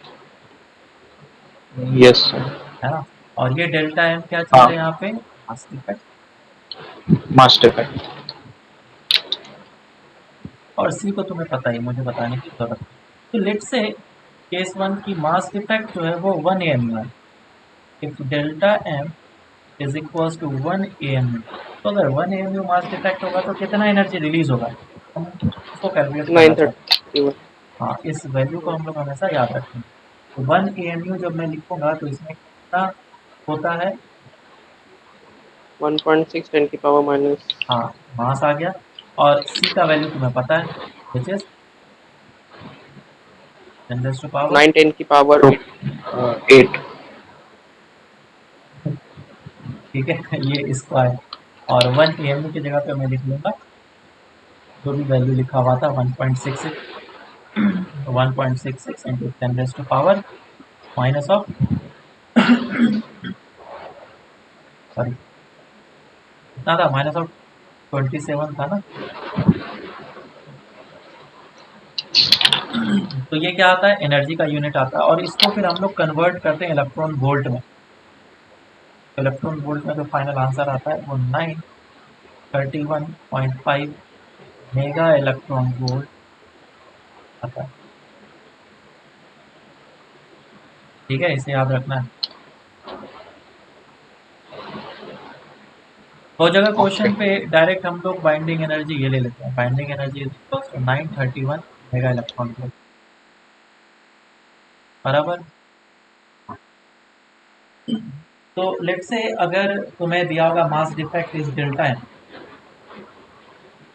यस सर। है ना। और ये डेल्टा एम क्या चीज़ हाँ है यहाँ पे, मास इफेक्ट, मास इफेक्ट। और सी को तुम्हें पता ही, मुझे बताने की जरूरत नहीं। तो लेट से केस वन की मास इफेक्ट जो है वो 1 एम है। If delta M is equals to 1 M, तो अगर 1 एम मास इफेक्ट होगा तो कितना एनर्जी रिलीज होगा, हम उसको कैलकुलेट करना चाहते हैं। 931। हाँ, इस वैल्यू को हम लोग हमेशा याद रखेंगे। तो 1 AMU जब मैं लिखूंगा तो इसमें कितना होता है, 1.6 10 की पावर माइनस हाँ, मास आ गया। और सी का वैल्यू तुम्हें पता है, विच इज 10 टू पावर, 9 10 की पावर 8। ठीक है, ये स्क्वायर। और 1 AMU की जगह पे मैं लिख लूंगा जो भी वैल्यू लिखा हुआ था, 1.66, 1.66 into 10 to power minus of, sorry कितना था, माइनस ऑफ 27 था ना। तो ये क्या आता है, एनर्जी का यूनिट आता है, और इसको फिर हम लोग कन्वर्ट करते हैं इलेक्ट्रॉन वोल्ट में। इलेक्ट्रॉन वोल्ट में जो फाइनल आंसर आता है वो 931.5 मेगा इलेक्ट्रॉन वोल्ट आता है। ठीक है, इसे याद रखना है। बहुत जगह ओके क्वेश्चन पे डायरेक्ट हम लोग बाइंडिंग एनर्जी ये ले लेते हैं, binding energy is equal to 931 mega electron volt, बराबर। तो लेट से अगर तुम्हें दिया होगा mass defect is delta M,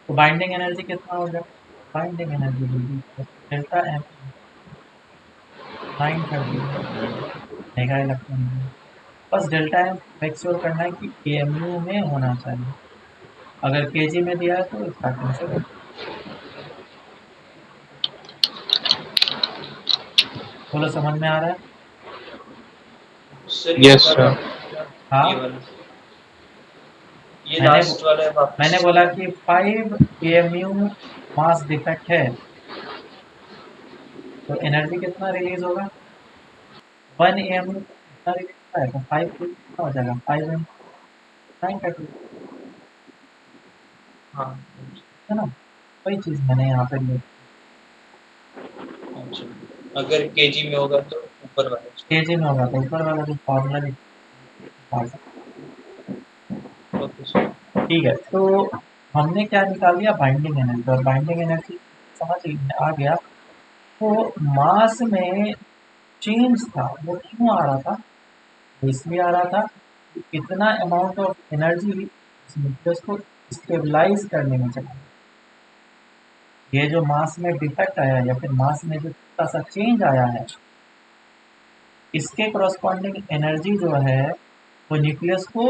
तो बाइंडिंग एनर्जी कितना हो जाएगा, binding energy delta M 931 mega electron volt. बस डेल्टा एम मेक श्योर करना है कि एएमयू में होना चाहिए, अगर केजी में दिया है तो स्टार्टिंग से बोलो। बोलो, समझ में आ रहा है? सर ये यस वाला, सर। हाँ, ये वाला, ये मैंने लास्ट वाला है मैंने वापस। बोला कि 5 एएमयू मास डिफेक्ट है, तो एनर्जी कितना रिलीज होगा 1 AM में कितना रिलीज होता है तो 5 कितना हो जाएगा 5 9 हाँ है ना वही चीज़ मैंने यहाँ पे लिखी अच्छा, अगर केजी में होगा तो ऊपर वाला केजी में होगा तो ऊपर वाला जो फॉर्मूला निकाल सकते ओके सर। ठीक है तो हमने क्या निकाल दिया बाइंडिंग एनर्जी और बाइंडिंग एनर्जी समझ आ गया तो मास में चेंज था वो क्यों आ रहा था वो इसलिए आ रहा था कि इतना अमाउंट ऑफ एनर्जी इस न्यूक्लियस को स्टेबलाइज करने में चाहिए ये जो मास में डिफेक्ट आया या फिर मास में जो छोटा सा चेंज आया है इसके करस्पॉन्डिंग एनर्जी जो है वो न्यूक्लियस को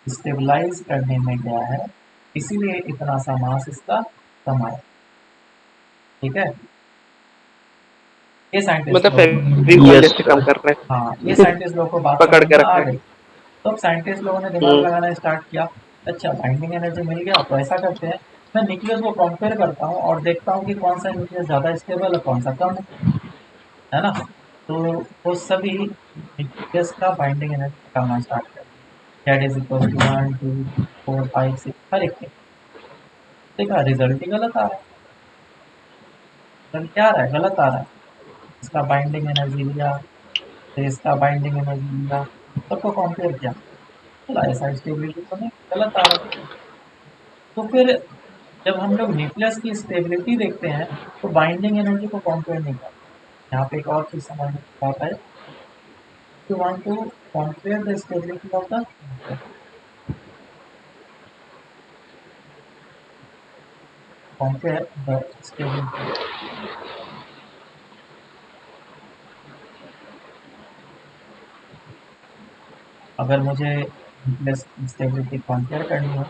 स्टेबलाइज करने में गया है इसीलिए इतना सा मास इसका कम आया ठीक है ये साइंटिस्ट मतलब लोग फेविकॉल यस जैसे कम सर। कर रहे हाँ ये हैं साइंटिस्ट लोगों को बात पकड़ समझ के में रख आ रहे गई तो अब साइंटिस्ट लोगों ने हैं। दिमाग लगाना स्टार्ट किया अच्छा बाइंडिंग एनर्जी मिल गया तो ऐसा करते हैं मैं न्यूक्लियस को कंपेयर करता हूँ और देखता हूँ कि कौन सा न्यूक्लियस ज़्यादा स्टेबल है कौन सा कम है ना तो वो सभी न्यूक्लियस का बाइंडिंग एनर्जी निकालना स्टार्ट कर दैट इज इक्वल टू 1 2 3 4 5 6 हर एक के देखा रिजल्ट ही गलत आ रहा है रिजल्ट क्या आ रहा है गलत आ रहा है इसका बाइंडिंग एनर्जी लिया फिर इसका बाइंडिंग एनर्जी लिया सबको कंपेयर किया बोला ऐसा स्टेबिलिटी तो नहीं गलत आ रहा है तो फिर जब हम लोग न्यूक्लियस की स्टेबिलिटी देखते हैं तो बाइंडिंग एनर्जी को कंपेयर नहीं करते यहाँ पे एक और चीज समझने की बात है you want to compare the stability of the compare the stability अगर मुझे न्यूक्लियस की स्टेबिलिटी कंपेयर करनी हो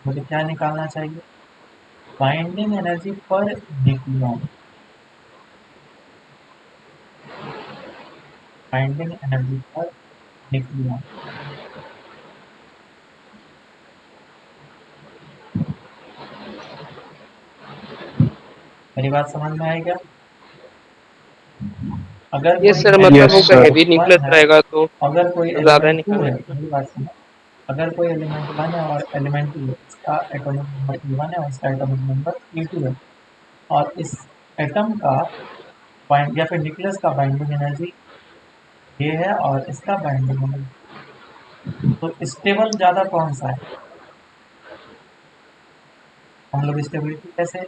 मुझे क्या निकालना चाहिए binding energy per nucleon binding energy per nucleon मेरी बात समझ में आई क्या अगर ये कोई सर मतलब यस वो सर। हैवी वन न्यूक्लियस है रहेगा तो अगर कोई ज्यादा एलिमेंट टू है निकालने का। मेरी बात सुनो अगर कोई एलिमेंट वन है और एलिमेंट टू है इसका एटॉमिक नंबर E1 है और इसका एटॉमिक नंबर E2 है और इस एटम का बाइंड या फिर न्यूक्लियस का बाइंडिंग एनर्जी ये है और इसका बाइंडिंग एनर्जी तो स्टेबल ज़्यादा कौन सा है हम लोग स्टेबिलिटी कैसे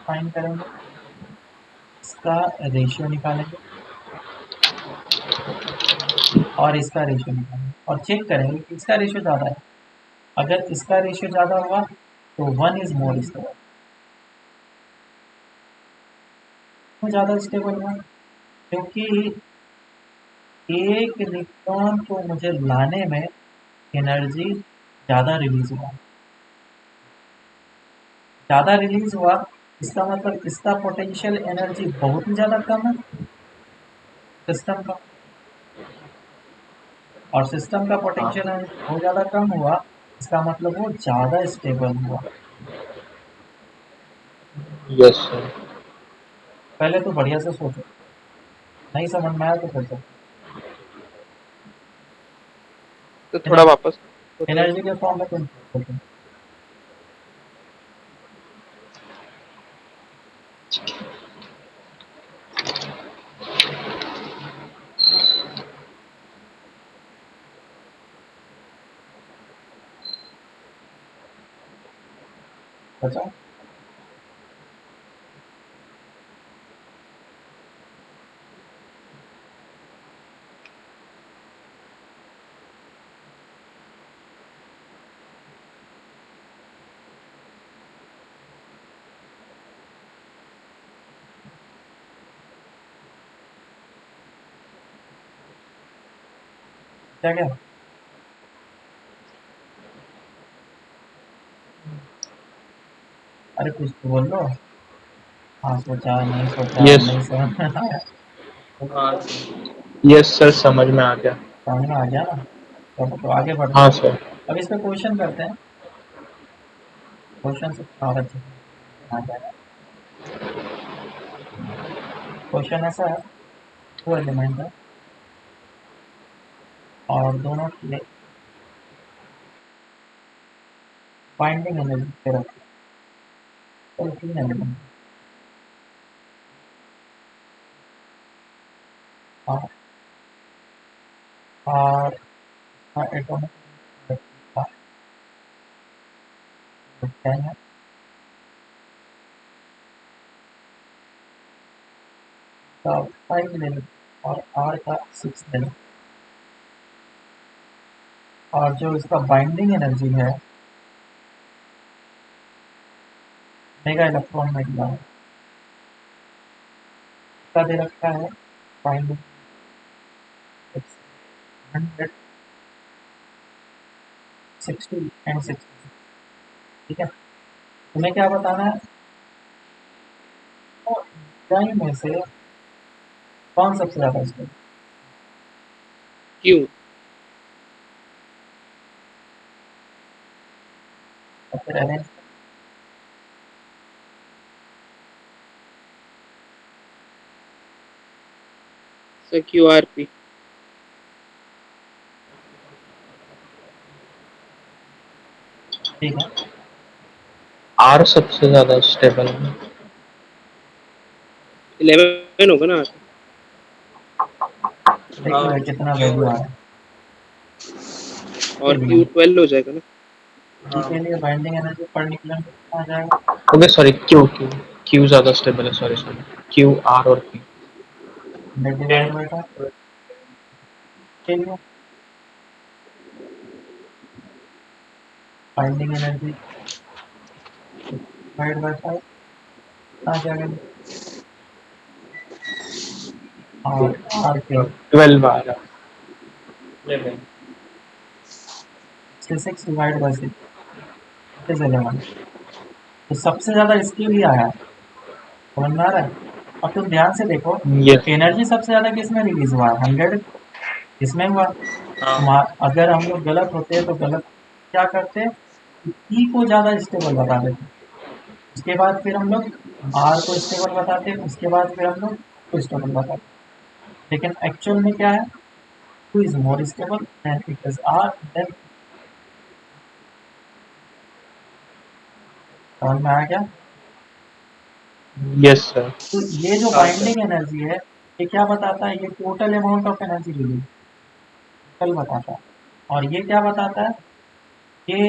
फाइंड करेंगे इसका रेशियो निकालेंगे और इसका रेशियो निकालेंगे और चेक करेंगे कि इसका रेशियो ज़्यादा है अगर इसका रेशियो ज़्यादा हुआ तो वन इज मोर स्टेबल क्यों ज़्यादा स्टेबल हुआ क्योंकि एक न्यूट्रॉन को मुझे लाने में एनर्जी ज़्यादा रिलीज हुआ ज़्यादा रिलीज हुआ इसका मतलब इसका पोटेंशियल एनर्जी बहुत ही ज़्यादा कम है सिस्टम का और सिस्टम का हाँ पोटेंशियल एनर्जी बहुत ज़्यादा कम हुआ इसका मतलब वो ज़्यादा स्टेबल हुआ यस सर। पहले तो बढ़िया से सोचो नहीं समझ में आया तो फिर सोचो तो थोड़ा वापस बताइए। एनर्जी के फॉर्म में तुम सोचो बताओ क्या क्या अरे कुछ तो बोल लो हाँ सोचा नहीं सोचा यस। नहीं समझ में आया हाँ यस सर समझ में आ गया। समझ में आ गया ना तो आगे बढ़ते हाँ हैं सर। अब इस पे क्वेश्चन करते हैं क्वेश्चन से और अच्छे से आ जाएगा क्वेश्चन ऐसा है, 2 एलिमेंट है और दोनों के बाइंडिंग एनर्जी पे रखते हैं, तो 3 एलिमेंट और एटॉमिक है का 5 ले लें और R का 6 ले लें, और जो इसका बाइंडिंग एनर्जी है मेगा इलेक्ट्रॉन में दिया है, इसका दे रखा है बाइंडिंग 160 एंड 60। ठीक है, तुम्हें क्या बताना है, तो टाइम में से कौन सबसे ज्यादा स्टेबल, क्यों? और फिर अरेंज सर QRP। ठीक है, आर सबसे ज्यादा स्टेबल है। 11 होगा ना? देखिए भाई कितना वैल्यू आ रहा है और के Q लिए, 12 हो जाएगा ना? के लिए बाइंडिंग एनर्जी पर निकलने कितना आ जाएगा, okay sorry, Q Q Q ज्यादा स्टेबल है, सॉरी सॉरी, क्यू आर और क्यू। डिवाइड बाय के लिए बाइंडिंग एनर्जी डिवाइड बाय 5 आ जाएगा, और आर के 12 आ रहा। 6 डिवाइड बाय 6 इज 11। तो सबसे ज्यादा इसके लिए आया, समझ में आ रहा है। अब तुम ध्यान से देखो, यस। एनर्जी सबसे ज्यादा किसमें रिलीज हुआ है, 100 इसमें हुआ। अगर हम लोग गलत होते हैं तो गलत क्या करते हैं, ई को ज्यादा स्टेबल बता देते, उसके बाद फिर हम लोग आर को स्टेबल बताते, उसके बाद फिर हम लोग को स्टेबल बताते। लेकिन एक्चुअल में क्या है, who is more stable than it is R, then समझ में आया क्या। Yes sir. तो ये जो बाइंडिंग एनर्जी है, ये क्या बताता है, ये total amount of energy release total बताता है, और ये क्या बताता है, ये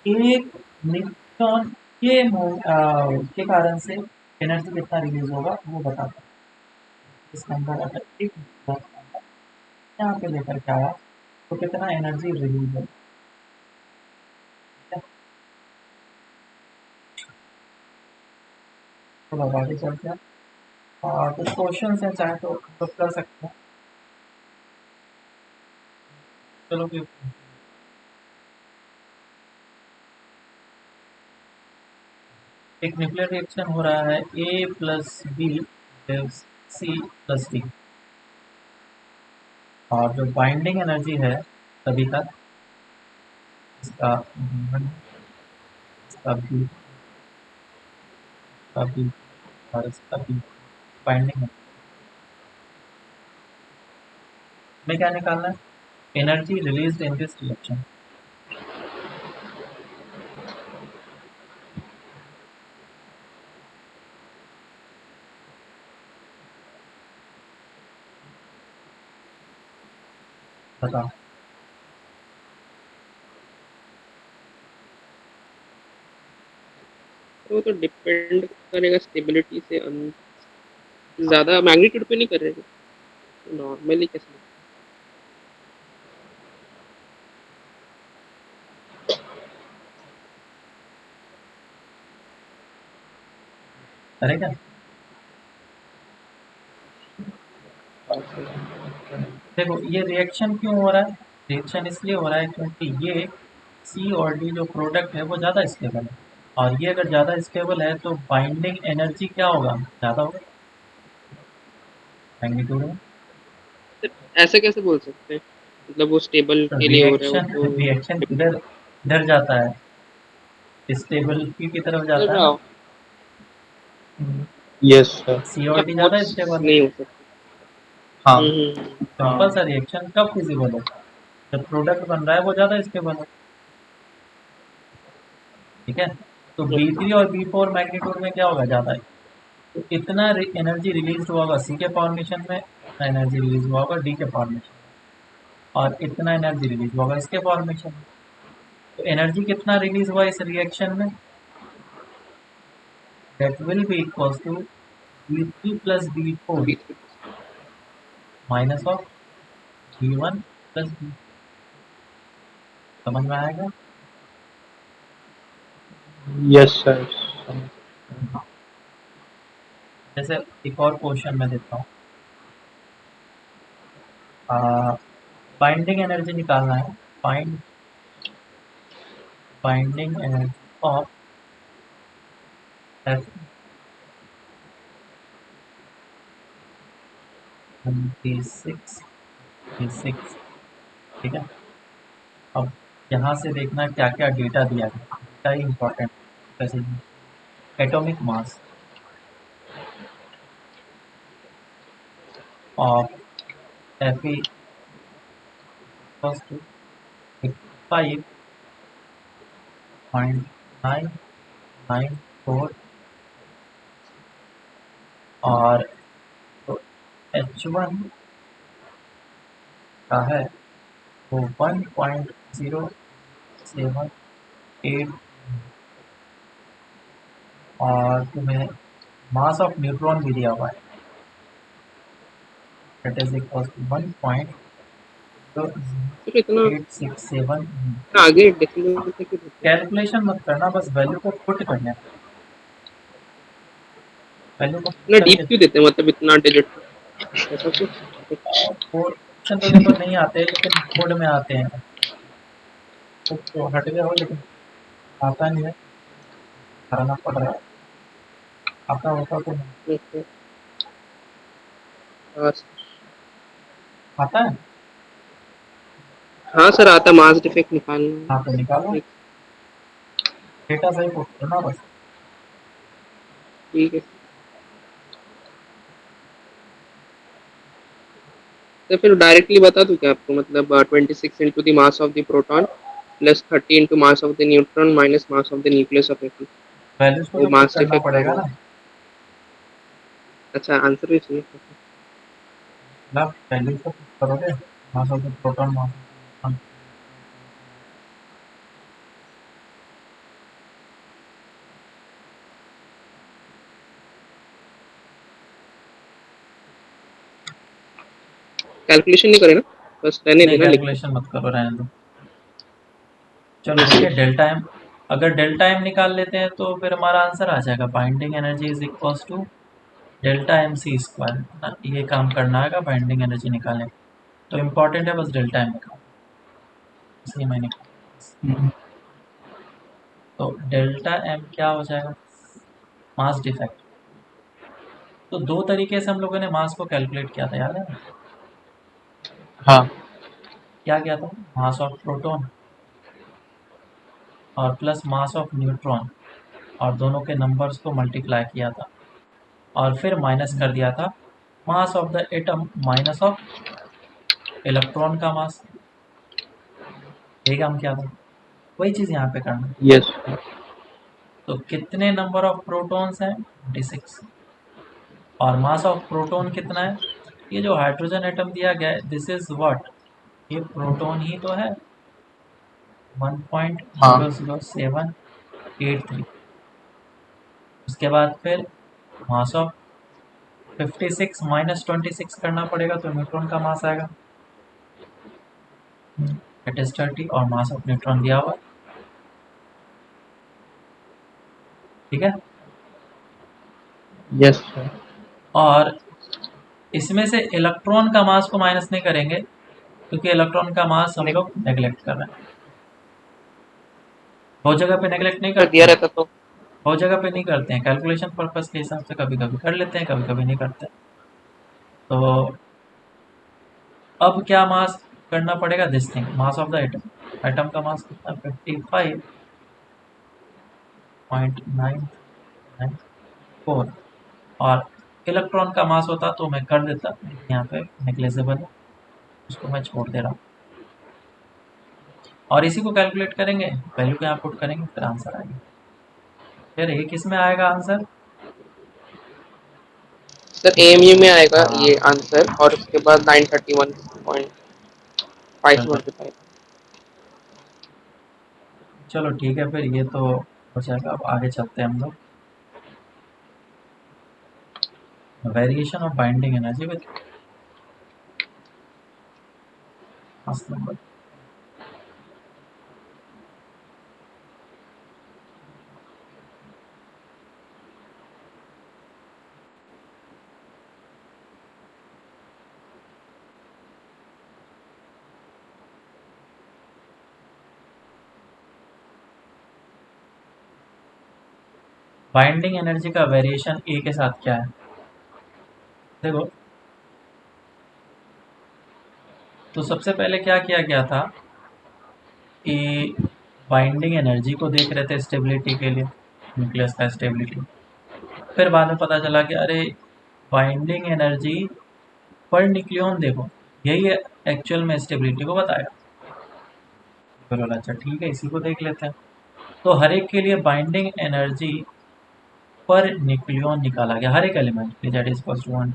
एक न्यूट्रॉन के कारण से एनर्जी कितना रिलीज होगा वो बताता है। इस नंबर अगर एक यहाँ पे लेकर के आया तो कितना एनर्जी रिलीज होगा। तो आगे चलते हैं, और कुछ क्वेश्चन हैं चाहे तो हम लोग कर सकते हैं। चलो फिर, एक न्यूक्लियर रिएक्शन हो रहा है, A plus B C plus D, और जो बाइंडिंग एनर्जी है सभी का, इसका इसका भी इसका भी और इसका भी बाइंडिंग में क्या निकालना है, energy released in this reaction. बताओ, तो वो तो डिपेंड करेगा स्टेबिलिटी से। ज़्यादा मैग्नीट्यूड पे नहीं कर रहे, नॉर्मली कैसे? करेगा। देखो ये रिएक्शन क्यों हो रहा है, रिएक्शन इसलिए हो रहा है क्योंकि ये सी और डी जो प्रोडक्ट है वो ज़्यादा स्टेबल है, और ये अगर ज़्यादा स्टेबल है तो बाइंडिंग एनर्जी क्या होगा, ज़्यादा होगा मैग्नीट्यूड में। ऐसे कैसे बोल सकते हैं? मतलब वो स्टेबल तो के लिए हो रहा है, वो रिएक्शन तो रिएक्शन किधर किधर जाता है, स्टेबिलिटी की तरफ कर जाता है रहा ना। हो। Yes sir. COT ज़्यादा फोर्स स्टेबल है। नहीं हो सकती। हाँ सिंपल सा रिएक्शन कब फिजिबल है, जब प्रोडक्ट बन रहा है वो ज़्यादा स्टेबल है। ठीक है, तो B3 और B4 मैग्नीट्यूड में क्या होगा, ज़्यादा है। तो इतना एनर्जी रिलीज हुआ होगा C के फॉर्मेशन में, इतना एनर्जी रिलीज हुआ होगा D के फॉर्मेशन में, और इतना एनर्जी रिलीज हुआ होगा इसके फॉर्मेशन में। तो एनर्जी कितना रिलीज हुआ इस रिएक्शन में, that will be equals to B3 plus B4 B3 minus of B1 plus B। समझ में आएगा। Yes sir. जैसे एक और क्वेश्चन मैं देता हूँ, बाइंडिंग एनर्जी निकालना है। Find binding energy of F26 P6। ठीक है, अब यहाँ से देखना क्या क्या डेटा दिया गया, डेटा ही इम्पोर्टेंट। जैसे atomic mass of Fe equals to 5.994, और तो H1 का है वो 1.078, और तुम्हें मास ऑफ न्यूट्रॉन भी दिया हुआ है, दैट इज इक्वल टू 1.0867। फिर इतना आगे डिक्लेयर करके देते हैं। कैलकुलेशन मत करना, बस वैल्यू को पुट करना है, वैल्यू को पुट इतना डीप करके क्यों देते हैं, मतलब इतना डिजिट ऐसा कुछ। ऑप्शन तो देखो नहीं आते, लेकिन कोड में आते हैं। तो हट गया हो, लेकिन आता नहीं है, करना पड़ रहा है। आता होता तो नहीं। ओके। हाँ आता है। हाँ सर, आता मास डिफेक्ट निकालना। हाँ तो निकालो, डेटा सही पुट करना बस। ठीक है, तो फिर डायरेक्टली बता दूं क्या आपको, मतलब 26 into the mass of the proton plus 30 into mass of the neutron minus mass of the nucleus of atom. Values को वो तो पुट मास करना डिफेक्ट आ पड़ेगा गया। ना, अच्छा, आंसर भी चाहिए। मतलब वैल्यूज को पुट करोगे, मास of the proton, mass of the calculation नहीं करे ना, बस रहने नहीं, देना लिख के। कैलकुलेशन मत करो, रहने दो। चलो देखिए डेल्टा एम, अगर डेल्टा एम निकाल लेते हैं तो फिर हमारा आंसर आ जाएगा, binding energy is equals to delta M C square ना, ये काम करना है बाइंडिंग एनर्जी निकालने। तो इम्पोर्टेंट है बस डेल्टा एम निकाल, इसलिए मैंने तो डेल्टा एम क्या हो जाएगा, मास डिफेक्ट। तो दो तरीके से हम लोगों ने मास को कैलकुलेट किया था, याद है ना? हाँ क्या किया था, मास ऑफ प्रोटॉन और प्लस मास ऑफ न्यूट्रॉन, और दोनों के नंबर्स को मल्टीप्लाई किया था, और फिर माइनस कर दिया था मास of the atom minus of electron का मास। यही काम किया था, वही चीज़ यहाँ पे करना है। यस तो कितने नंबर ऑफ प्रोटॉन्स हैं, 26, और मास ऑफ प्रोटॉन कितना है, ये जो हाइड्रोजन एटम दिया गया है दिस इज व्हाट, ये प्रोटॉन ही तो है, हाँ 1.00783। उसके बाद फिर मास ऑफ 56 माइनस 26 करना पड़ेगा, तो न्यूट्रॉन का मास आएगा, इट इज 30, और मास ऑफ न्यूट्रॉन दिया हुआ। ठीक है, यस सर। और इसमें से इलेक्ट्रॉन का मास को माइनस नहीं करेंगे, क्योंकि इलेक्ट्रॉन का मास हम लोग नेग्लेक्ट कर रहे हैं, बहुत जगह पे नेग्लेक्ट नहीं तो करते दिया हैं, रहता तो बहुत जगह पे नहीं करते हैं, कैलकुलेशन पर्पस के हिसाब से कभी कभी कर लेते हैं, कभी कभी नहीं करते। तो अब क्या मास करना पड़ेगा, this thing, mass of the atom, atom का मास कितना, 55.994, और इलेक्ट्रॉन का मास होता तो मैं कर देता, लेकिन यहाँ पे नेग्लिजिबल है, उसको मैं छोड़ दे रहा हूँ। और इसी को कैलकुलेट करेंगे, वैल्यू को यहाँ पुट करेंगे, फिर आंसर आएगा। फिर ये किस में आएगा आंसर? सर AMU में आएगा हाँ ये आंसर, और उसके बाद 931.575। चलो ठीक है, फिर ये तो हो जाएगा। अब आगे चलते हैं हम लोग। Variation of binding energy with mass number. Binding energy का वेरिएशन ए के साथ क्या है देखो। तो सबसे पहले क्या किया गया था कि बाइंडिंग एनर्जी को देख रहे थे स्टेबिलिटी के लिए, न्यूक्लियस का स्टेबिलिटी। फिर बाद में पता चला कि अरे बाइंडिंग एनर्जी पर न्यूक्लियन देखो, यही एक्चुअल में स्टेबिलिटी को बताएगा। बोलो अच्छा ठीक है, इसी को देख लेते हैं। तो हर एक के लिए बाइंडिंग एनर्जी पर न्यूक्लियन निकाला गया, हर एक एलिमेंट के, दैट इज इक्वल्स टू 1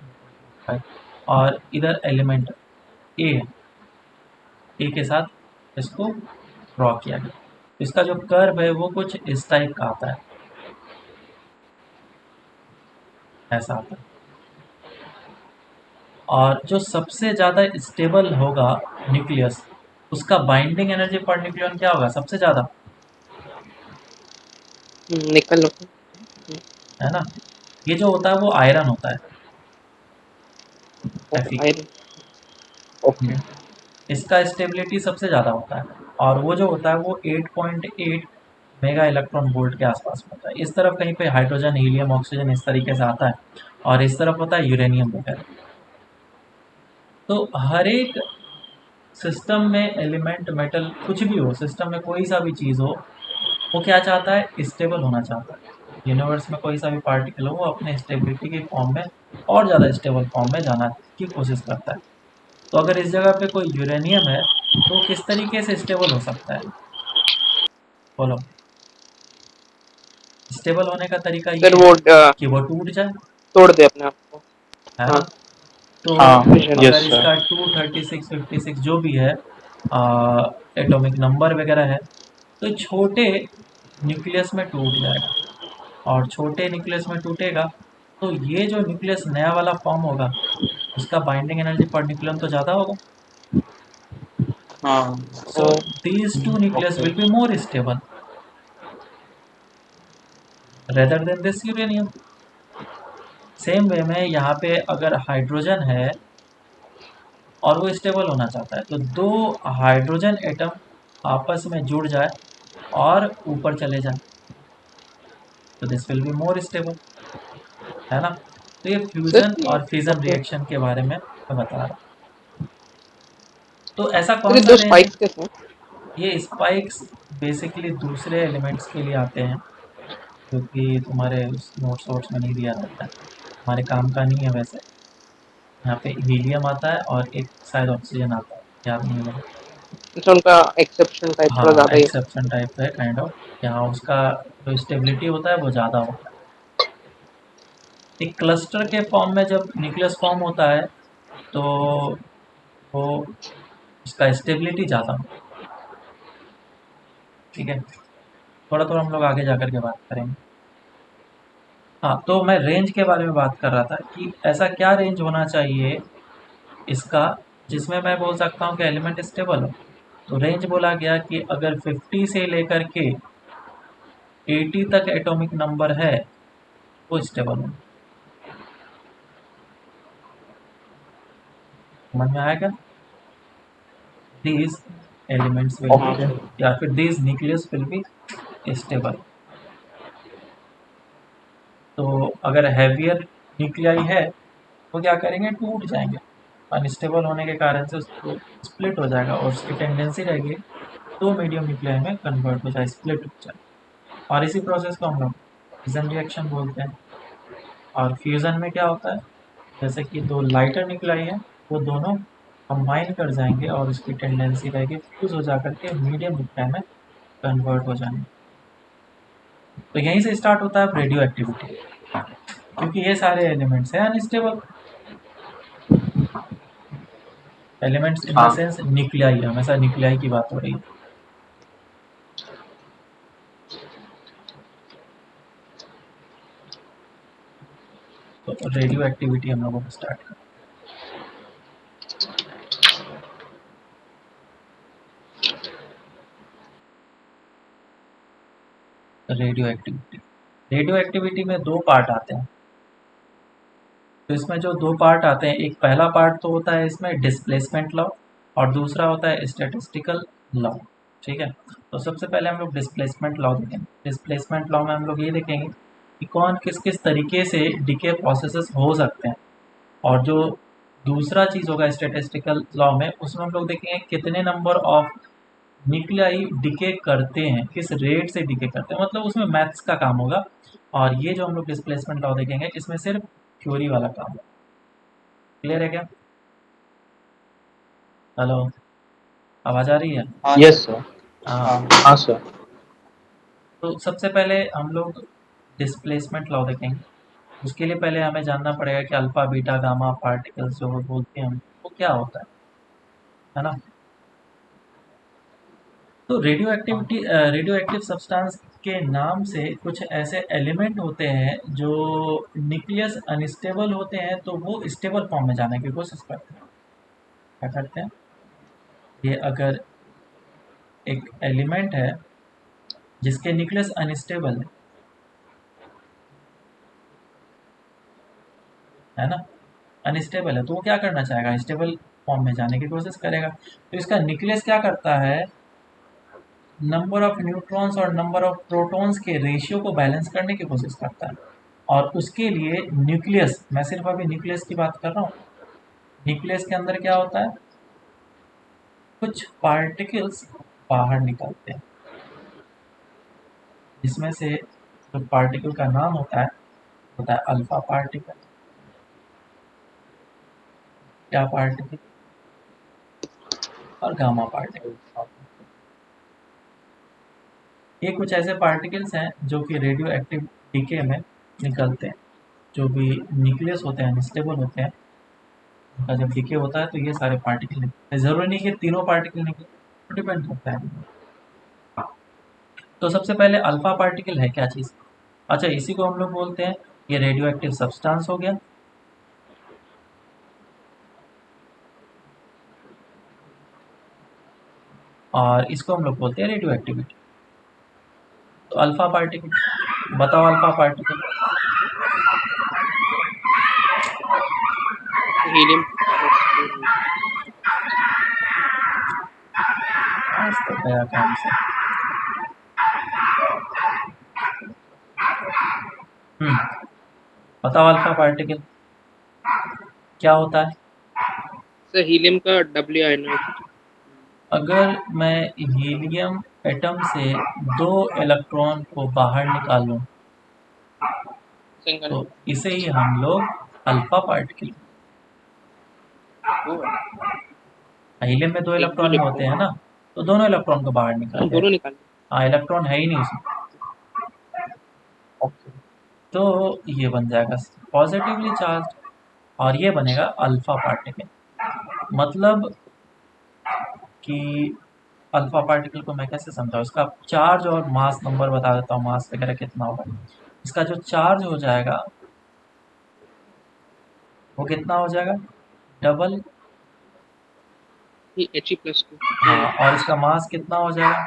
और इधर एलिमेंट ए के साथ इसको ड्रॉ किया गया। इसका जो कर्व है वो कुछ इस टाइप का आता है, ऐसा आता है। और जो सबसे ज़्यादा स्टेबल होगा न्यूक्लियस, उसका बाइंडिंग एनर्जी पर न्यूक्लियन क्या होगा सबसे ज़्यादा, निकल लो। है ना। ये जो होता है वो आयरन होता है, Fe। आयरन। ओके। इसका स्टेबिलिटी सबसे ज़्यादा होता है, और वो जो होता है वो 8.8 मेगा इलेक्ट्रॉन वोल्ट के आसपास में होता है। इस तरफ कहीं पे हाइड्रोजन, हीलियम, ऑक्सीजन इस तरीके से आता है, और इस तरफ होता है यूरेनियम वगैरह। तो हर एक सिस्टम में एलिमेंट, मेटल, कुछ भी हो, सिस्टम में कोई सा भी चीज़ हो, वो क्या चाहता है, स्टेबल होना चाहता है। यूनिवर्स में कोई सा भी पार्टिकल हो, वो अपने स्टेबिलिटी के फॉर्म में और ज़्यादा स्टेबल फॉर्म में जाना की कोशिश करता है। तो अगर इस जगह पे कोई यूरेनियम है तो वो किस तरीके से स्टेबल हो सकता है, बोलो। स्टेबल होने का तरीका ये सर है वो कि वो टूट जाए, तोड़ दे अपने आप को। है हाँ। ना। तो हाँ, फिशन। यस अगर सर। इसका 236, 56 जो भी है एटॉमिक नंबर वगैरह है, तो छोटे न्यूक्लियस में टूट जाएगा। और छोटे न्यूक्लियस में टूटेगा तो ये जो न्यूक्लियस नया वाला फॉर्म होगा, उसका बाइंडिंग एनर्जी पर न्यूक्लियन तो ज़्यादा होगा। हाँ। So these two nucleus okay. Will be more stable rather than this uranium. Same way में यहाँ पे अगर हाइड्रोजन है और वो स्टेबल होना चाहता है, तो दो हाइड्रोजन एटम आपस में जुड़ जाए और ऊपर चले जाए, तो this will be more stable, है ना। तो ये सर फ्यूजन ये और फिजन ओके। रिएक्शन के बारे में मैं बता रहा हूँ। तो ऐसा सर कौन ये सा दो रेंज है? स्पाइक्स कैसे हैं? ये स्पाइक्स बेसिकली दूसरे एलिमेंट्स के लिए आते हैं, जो कि तुम्हारे उस नोट्स वोट्स में नहीं दिया रहता है, हमारे काम का नहीं है वैसे। यहाँ पे हीलियम आता है और एक शायद ऑक्सीजन आता है, याद नहीं मुझे। अच्छा, उनका एक्सेप्शन टाइप थोड़ा हाँ ज़्यादा ही है। एक्सेप्शन टाइप है काइंड ऑफ, यहाँ उसका जो स्टेबिलिटी होता है वो ज़्यादा होता है। एक क्लस्टर के फॉर्म में जब न्यूक्लियस फॉर्म होता है तो वो उसका स्टेबिलिटी ज़्यादा होता है। ठीक है, थोड़ा थोड़ा हम लोग आगे जा कर के बात करेंगे। हाँ, तो मैं रेंज के बारे में बात कर रहा था कि ऐसा क्या रेंज होना चाहिए इसका, जिसमें मैं बोल सकता हूँ कि एलिमेंट स्टेबल हो। तो रेंज बोला गया कि अगर 50 से लेकर के 80 तक एटॉमिक नंबर है वो स्टेबल हो। समझ में आएगा? These elements will be, okay. या फिर these nucleus will be stable. तो अगर हैवियर न्यूक्लियाई है तो क्या करेंगे, टूट जाएंगे। अनस्टेबल होने के कारण से उसको स्प्लिट हो जाएगा, और उसकी टेंडेंसी रहेगी तो मीडियम न्यूक्लियाई में कन्वर्ट हो जाए, स्प्लिट हो जाए। और इसी प्रोसेस को हम लोग फिजन रिएक्शन बोलते हैं। और फ्यूज़न में क्या होता है, जैसे कि दो लाइटर न्यूक्लाई है, वो दोनों कंबाइन कर जाएंगे और उसकी टेंडेंसी रहेगी फ्यूज़ हो जा करके मीडियम न्यूक्लाई में कन्वर्ट हो जाएंगे। तो यहीं से स्टार्ट होता है रेडियो एक्टिविटी, क्योंकि ये सारे एलिमेंट्स हैं अनस्टेबल एलिमेंट्स इन द हाँ सेंस न्यूक्लियाई, हमेशा न्यूक्लियाई की बात हो रही है। तो रेडियो एक्टिविटी हम लोगों को स्टार्ट कर रेडियो एक्टिविटी में दो पार्ट आते हैं। तो इसमें जो दो पार्ट आते हैं, एक पहला पार्ट तो होता है इसमें डिस्प्लेसमेंट लॉ और दूसरा होता है स्टैटिस्टिकल लॉ। ठीक है, तो सबसे पहले हम लोग डिस्प्लेसमेंट लॉ देखेंगे। डिस्प्लेसमेंट लॉ में हम लोग ये देखेंगे कि कौन किस किस तरीके से डीके प्रोसेसेस हो सकते हैं, और जो दूसरा चीज़ होगा स्टैटिस्टिकल लॉ में, उसमें हम लोग देखेंगे कितने नंबर ऑफ न्यूक्लियाई डिके करते हैं, किस रेट से डिके करते हैं, मतलब उसमें मैथ्स का काम होगा। और ये जो हम लोग डिस्प्लेसमेंट लॉ देखेंगे, इसमें सिर्फ थ्योरी वाला काम है। क्लियर है क्या? हेलो, आवाज़ आ रही है? Yes sir. हाँ। हाँ सर। तो सबसे पहले हम लोग डिस्प्लेसमेंट लॉ देखेंगे। उसके लिए पहले हमें जानना पड़ेगा कि अल्फा बीटा गामा पार्टिकल्स जो वो बोलते हैं हम, वो क्या होता है ना? तो रेडियो एक्टिव सब्सटेंस के नाम से कुछ ऐसे एलिमेंट होते हैं जो न्यूक्लियस अनस्टेबल होते हैं, तो वो स्टेबल फॉर्म में जाने की कोशिश करते हैं। क्या करते हैं? ये अगर एक एलिमेंट है जिसके न्यूक्लियस अनस्टेबल है ना, अनस्टेबल है, तो वो क्या करना चाहेगा? स्टेबल फॉर्म में जाने की कोशिश करेगा। तो इसका न्यूक्लियस क्या करता है, नंबर ऑफ न्यूट्रॉन्स और नंबर ऑफ प्रोटॉन्स के रेशियो को बैलेंस करने की कोशिश करता है। और उसके लिए न्यूक्लियस, मैं सिर्फ अभी न्यूक्लियस की बात कर रहा हूँ, न्यूक्लियस के अंदर क्या होता है, कुछ पार्टिकल्स बाहर निकलते हैं, जिसमें से जो पार्टिकल का नाम होता है अल्फा पार्टिकल। क्या पार्टिकल? और गामा पार्टिकल। ये कुछ ऐसे पार्टिकल्स हैं जो कि रेडियो एक्टिव डीके में निकलते हैं। जो भी न्यूक्लियस होते हैं अनस्टेबल होते हैं, उनका जब डीके होता है तो ये सारे पार्टिकल निकलते हैं। जरूरी नहीं कि तीनों पार्टिकल निकले, डिपेंड करता है। तो सबसे पहले अल्फा पार्टिकल है क्या चीज़? अच्छा, इसी को हम लोग बोलते हैं, ये रेडियो एक्टिव सब्सटेंस हो गया। और इसको हम लोग बोलते हैं रेडियो एक्टिविटी। तो अल्फा पार्टिकल, बताओ अल्फा पार्टिकल। हीलियम आज तो गया काम से। बताओ अल्फा पार्टिकल क्या होता है? सर हीलियम का डब्ल्यू आयनाइज्ड। अगर मैं हीलियम एटम से 2 इलेक्ट्रॉन को बाहर निकालूं, सिंगल तो इसे ही हम लोग अल्फा पार्टिकल। हीलियम में 2 एक भी इलेक्ट्रॉन ही होते हैं ना, तो दोनों इलेक्ट्रॉन को बाहर निकाल दोनों दिया। निकाल। हाँ, इलेक्ट्रॉन है ही नहीं उसमें, ओके। तो ये बन जाएगा पॉजिटिवली चार्ज, और ये बनेगा अल्फा पार्टिकल। मतलब कि अल्फा पार्टिकल को मैं कैसे समझाऊँ, इसका चार्ज और मास नंबर बता देता हूँ, मास वगैरह कितना होगा। इसका जो चार्ज हो जाएगा वो कितना हो जाएगा, डबल। ये He+2। हाँ, और इसका मास कितना हो जाएगा,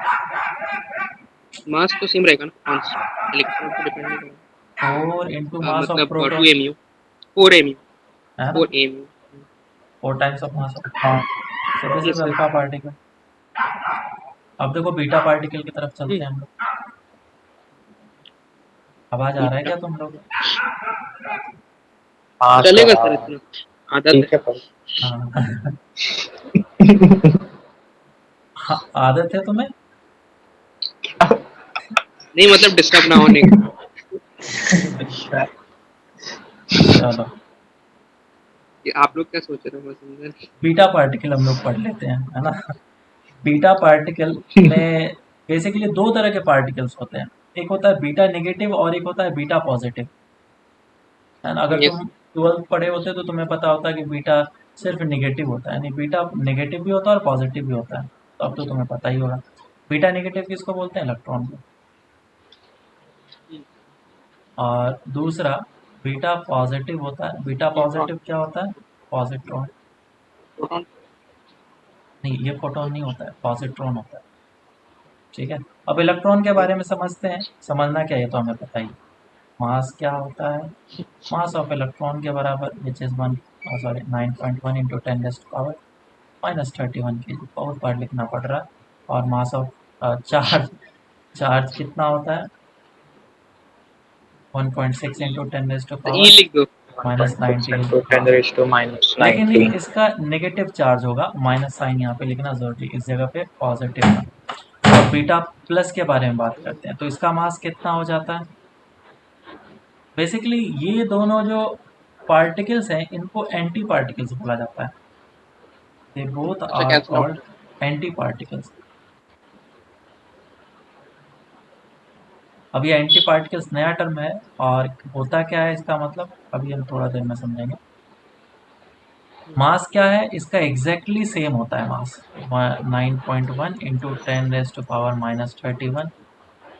मास तो सेम रहेगा ना, कांस्टेंट, इलेक्ट्रॉन पे डिपेंड नहीं करेगा। 4 इंटू मास ऑफ मतलब प्रोटॉन, 2 mu 4 mu है ना, 4 mu। 4 times of mass of, हाँ so दिस ये इज सर। Alpha particle. अब देखो बीटा पार्टिकल की तरफ चलते हैं हम लोग। आवाज आ रहा है क्या तुम लोग? हाँ चलेगा सर, सर, हाँ। इतना आदत ठीक है। है पर हाँ। हाँ, आदत है तुम्हें? नहीं मतलब डिस्टर्ब ना होने का। चलो, ये आप लोग क्या सोच रहे हो, मैं समझा नहीं। बीटा पार्टिकल हम लोग पढ़ लेते हैं, है ना। बीटा पार्टिकल में बेसिकली दो तरह के पार्टिकल्स होते हैं, एक होता है बीटा नेगेटिव और एक होता है बीटा पॉजिटिव, है ना। अगर यस। तुम 12th पढ़े होते तो तुम्हें पता होता कि बीटा सिर्फ नेगेटिव होता है, नहीं बीटा नेगेटिव भी होता है और पॉजिटिव भी होता है, तो अब तो तुम्हें पता ही होगा। बीटा नेगेटिव किसको बोलते हैं? इलेक्ट्रॉन को। और दूसरा बीटा पॉजिटिव होता है। बीटा न्यूट्रॉन, पॉजिटिव क्या होता है? पॉजिट्रॉन। प्रोटॉन। नहीं, ये फोटोन नहीं होता है, पॉजिट्रॉन होता है। ठीक है, अब इलेक्ट्रॉन के बारे में समझते हैं। समझना क्या है तो हमें पता ही। मास क्या होता है? मास ऑफ इलेक्ट्रॉन के बराबर विच इज 9.1 इंटू 10⁻⁻31 kg। बहुत बार लिखना पड़ रहा है। और मास ऑफ चार्ज, चार्ज कितना होता है? 1.6 इंटू 10 तो ई लिख दो। -19। 10 हाँ, raised to minus लेकिन 19. इसका नेगेटिव चार्ज होगा, माइनस साइन यहाँ पे लिखना जरूरी, इस जगह पे पॉजिटिव का। और बीटा प्लस के बारे में बात करते हैं, तो इसका मास कितना हो जाता है? बेसिकली ये दोनों जो पार्टिकल्स हैं इनको एंटी पार्टिकल्स बोला जाता है। दे बोथ अच्छा, are cancel out. Called anti particles. अब ये एंटी पार्टिकल्स नया टर्म है, और होता क्या है इसका मतलब अभी हम थोड़ा देर में समझेंगे। मास क्या है इसका? एग्जैक्टली सेम होता है मास, 9.1 इंटू 10⁻⁻31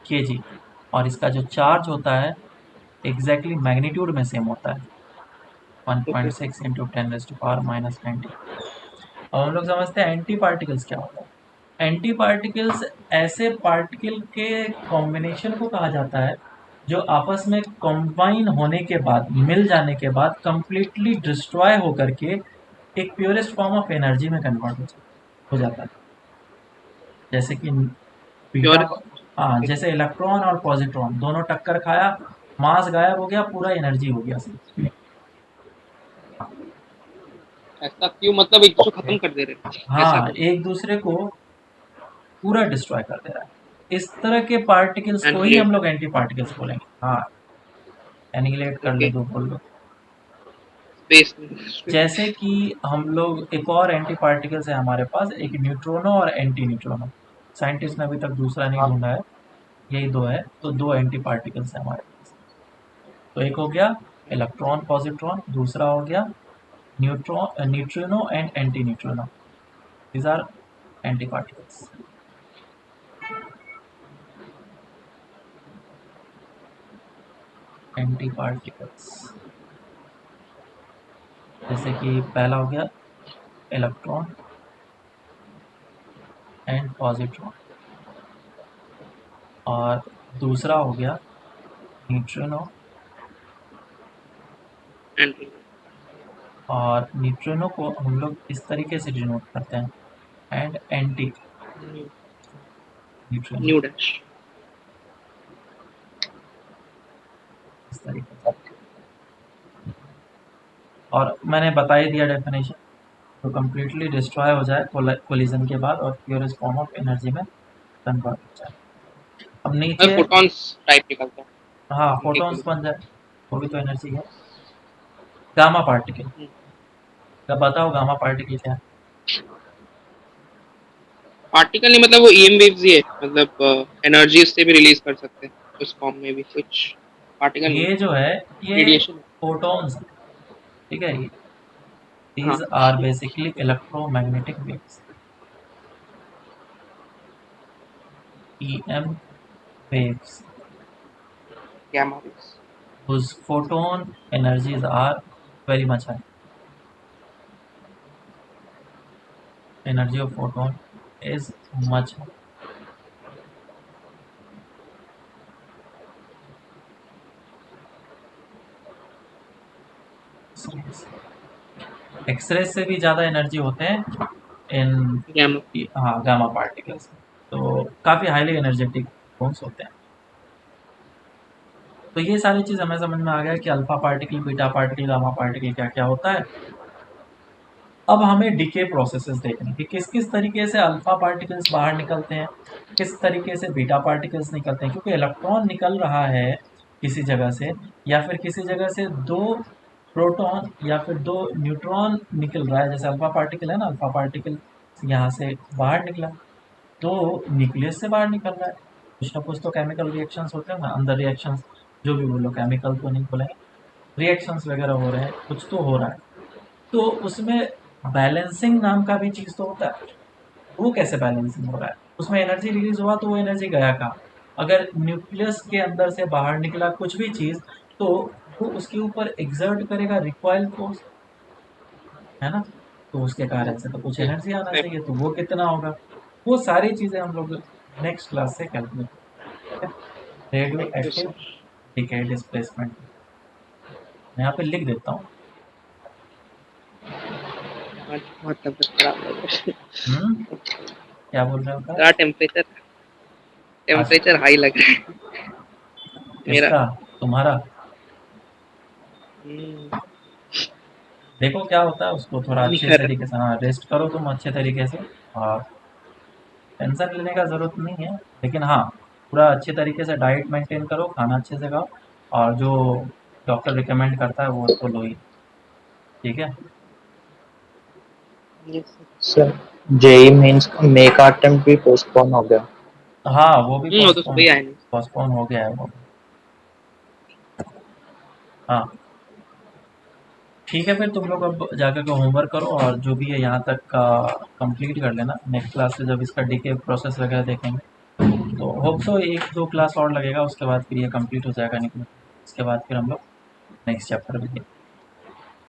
kg। और इसका जो चार्ज होता है एग्जैक्टली मैग्नीट्यूड में सेम होता है, ओके। 1.6 इंटू 10⁻⁻90। अब हम लोग समझते हैं एंटी पार्टिकल्स क्या होता है। एंटी पार्टिकल्स ऐसे पार्टिकल के कॉम्बिनेशन को कहा जाता है जो आपस में कंबाइन होने के बाद, मिल जाने के बाद कंप्लीटली डिस्ट्रॉय होकर के एक प्योरेस्ट फॉर्म ऑफ एनर्जी में कन्वर्ट हो जाता है। जैसे कि बीटा, प्योर। हाँ, जैसे इलेक्ट्रॉन और पॉजिट्रॉन दोनों टक्कर खाया, मास गायब हो गया, पूरा एनर्जी हो गया सिर्फ। ऐसा क्यों, मतलब एक दूसरे को खत्म कर दे रहे हैं ऐसा हाँ, कुछ? एक दूसरे को पूरा डिस्ट्रॉय कर दे रहा है। इस तरह के पार्टिकल्स को ही हम एनिहिलेट। लोग एंटी पार्टिकल्स बोलेंगे। हाँ, एनिहिलेट कर ले ओके। दो, बोल लो। स्पेस में। जैसे कि हम लोग, एक और एंटी पार्टिकल्स है हमारे पास, एक न्यूट्रोनो और एंटी न्यूट्रोनो। साइंटिस्ट ने अभी तक दूसरा नहीं हाँ। ढूंढा है, यही दो है। तो दो एंटी पार्टिकल्स है हमारे पास। तो एक हो गया इलेक्ट्रॉन पॉजिट्रॉन, दूसरा हो गया neutrino and anti neutrino. These are anti particles. Anti particles जैसे कि पहला हो गया इलेक्ट्रॉन एंड पॉजिट्रॉन, और दूसरा हो गया न्यूट्रिनो। एंटी। और न्यूट्रिनो को हम लोग इस तरीके से डिनोट करते हैं, and anti neutrino, new dash. इस तरीके से। और मैंने बता ही दिया डेफिनेशन, तो कम्प्लीटली डिस्ट्रॉय हो जाए कोलिजन के बाद और प्योरेस्ट फॉर्म ऑफ एनर्जी में कन्वर्ट हो जाए। अब नीचे, फोटॉन्स टाइप निकलता हाँ, है उनके फोटॉन्स केस। बन जाए, वो भी तो एनर्जी है। गामा पार्टिकल, अब बताओ गामा पार्टिकल क्या है? पार्टिकल नहीं, मतलब वो ईएम वेव्स ही है, मतलब एनर्जी उससे भी रिलीज कर सकते हैं उस फॉर्म में भी कुछ। पार्टिकल नहीं, ये जो है ये रेडिएशन। फोटॉन्स, ठीक है। हाँ। these are basically electromagnetic waves, EM waves, gamma rays. whose photon energies are very much high. Energy of photon is much high. X ray से भी ज़्यादा एनर्जी होते हैं इन, गैमा। हाँ, गामा पार्टिकल्स। तो काफ़ी हाईली एनर्जेटिक फोन्स होते हैं। तो ये सारी चीज़ हमें समझ में आ गया कि alpha particle, beta particle, gamma particle क्या क्या होता है। अब हमें डीके प्रोसेसेस देखने कि किस किस तरीके से अल्फा पार्टिकल्स बाहर निकलते हैं, किस तरीके से बीटा पार्टिकल्स निकलते हैं। क्योंकि इलेक्ट्रॉन निकल रहा है किसी जगह से, या फिर किसी जगह से दो प्रोटॉन या फिर दो न्यूट्रॉन निकल रहा है, जैसे अल्फा पार्टिकल है ना, अल्फा पार्टिकल यहाँ से बाहर निकला तो न्यूक्लियस से बाहर निकल रहा है। कुछ ना कुछ तो केमिकल रिएक्शंस होते हैं ना अंदर, रिएक्शंस जो भी बोलो, केमिकल तो नहीं बोलेंगे, रिएक्शंस वगैरह हो रहे हैं, कुछ तो हो रहा है। तो उसमें बैलेंसिंग नाम का भी चीज़ तो होता है। वो कैसे बैलेंसिंग हो रहा है? उसमें एनर्जी रिलीज हुआ तो वो एनर्जी गया कहाँ? अगर न्यूक्लियस के अंदर से बाहर निकला कुछ भी चीज़, तो वो उसके ऊपर एक्सर्ट करेगा रिकॉइल फोर्स, है ना? तो उसके कारण से तो कुछ एनर्जी आना चाहिए, तो वो कितना होगा? वो सारी चीज़ें हम लोग नेक्स्ट क्लास से calculate, radio thank you active sir. Decay displacement. मैं यहाँ पे लिख देता हूँ। आज बहुत तबीयत खराब लग रहा है। क्या बोल रहे हो का? थोड़ा टेम्परेचर आज टेम्परेचर हाई लग रहा है मेरा। किसका? तुम्हारा? हम्म, देखो क्या होता है, उसको थोड़ा काम नहीं अच्छे कर तरीके से, हाँ, रेस्ट करो तुम अच्छे तरीके से। और टेंशन लेने का ज़रूरत नहीं है, लेकिन हाँ, पूरा अच्छे तरीके से डाइट मेंटेन करो, खाना अच्छे से खाओ, और जो डॉक्टर रिकमेंड करता है वो उसको लो ही, ठीक है? रहा। Yes sir. Sir JEE mains का मे का अटेम्प्ट भी पोस्टपोन हो गया। हाँ, वो भी वो तो पोस्टपोन सुबह ही आए नहीं। पोस्टपोन हो गया है वो। हाँ, ठीक है, फिर तुम लोग अब जाकर के होमवर्क करो, और जो भी है यहाँ तक का कंप्लीट कर लेना। नेक्स्ट क्लास से जब इसका डीके प्रोसेस वगैरह देखेंगे तो होप सो एक दो क्लास और लगेगा, उसके बाद फिर ये कंप्लीट हो जाएगा निकल, उसके बाद फिर हम लोग नेक्स्ट चैप्टर भी देखेंगे।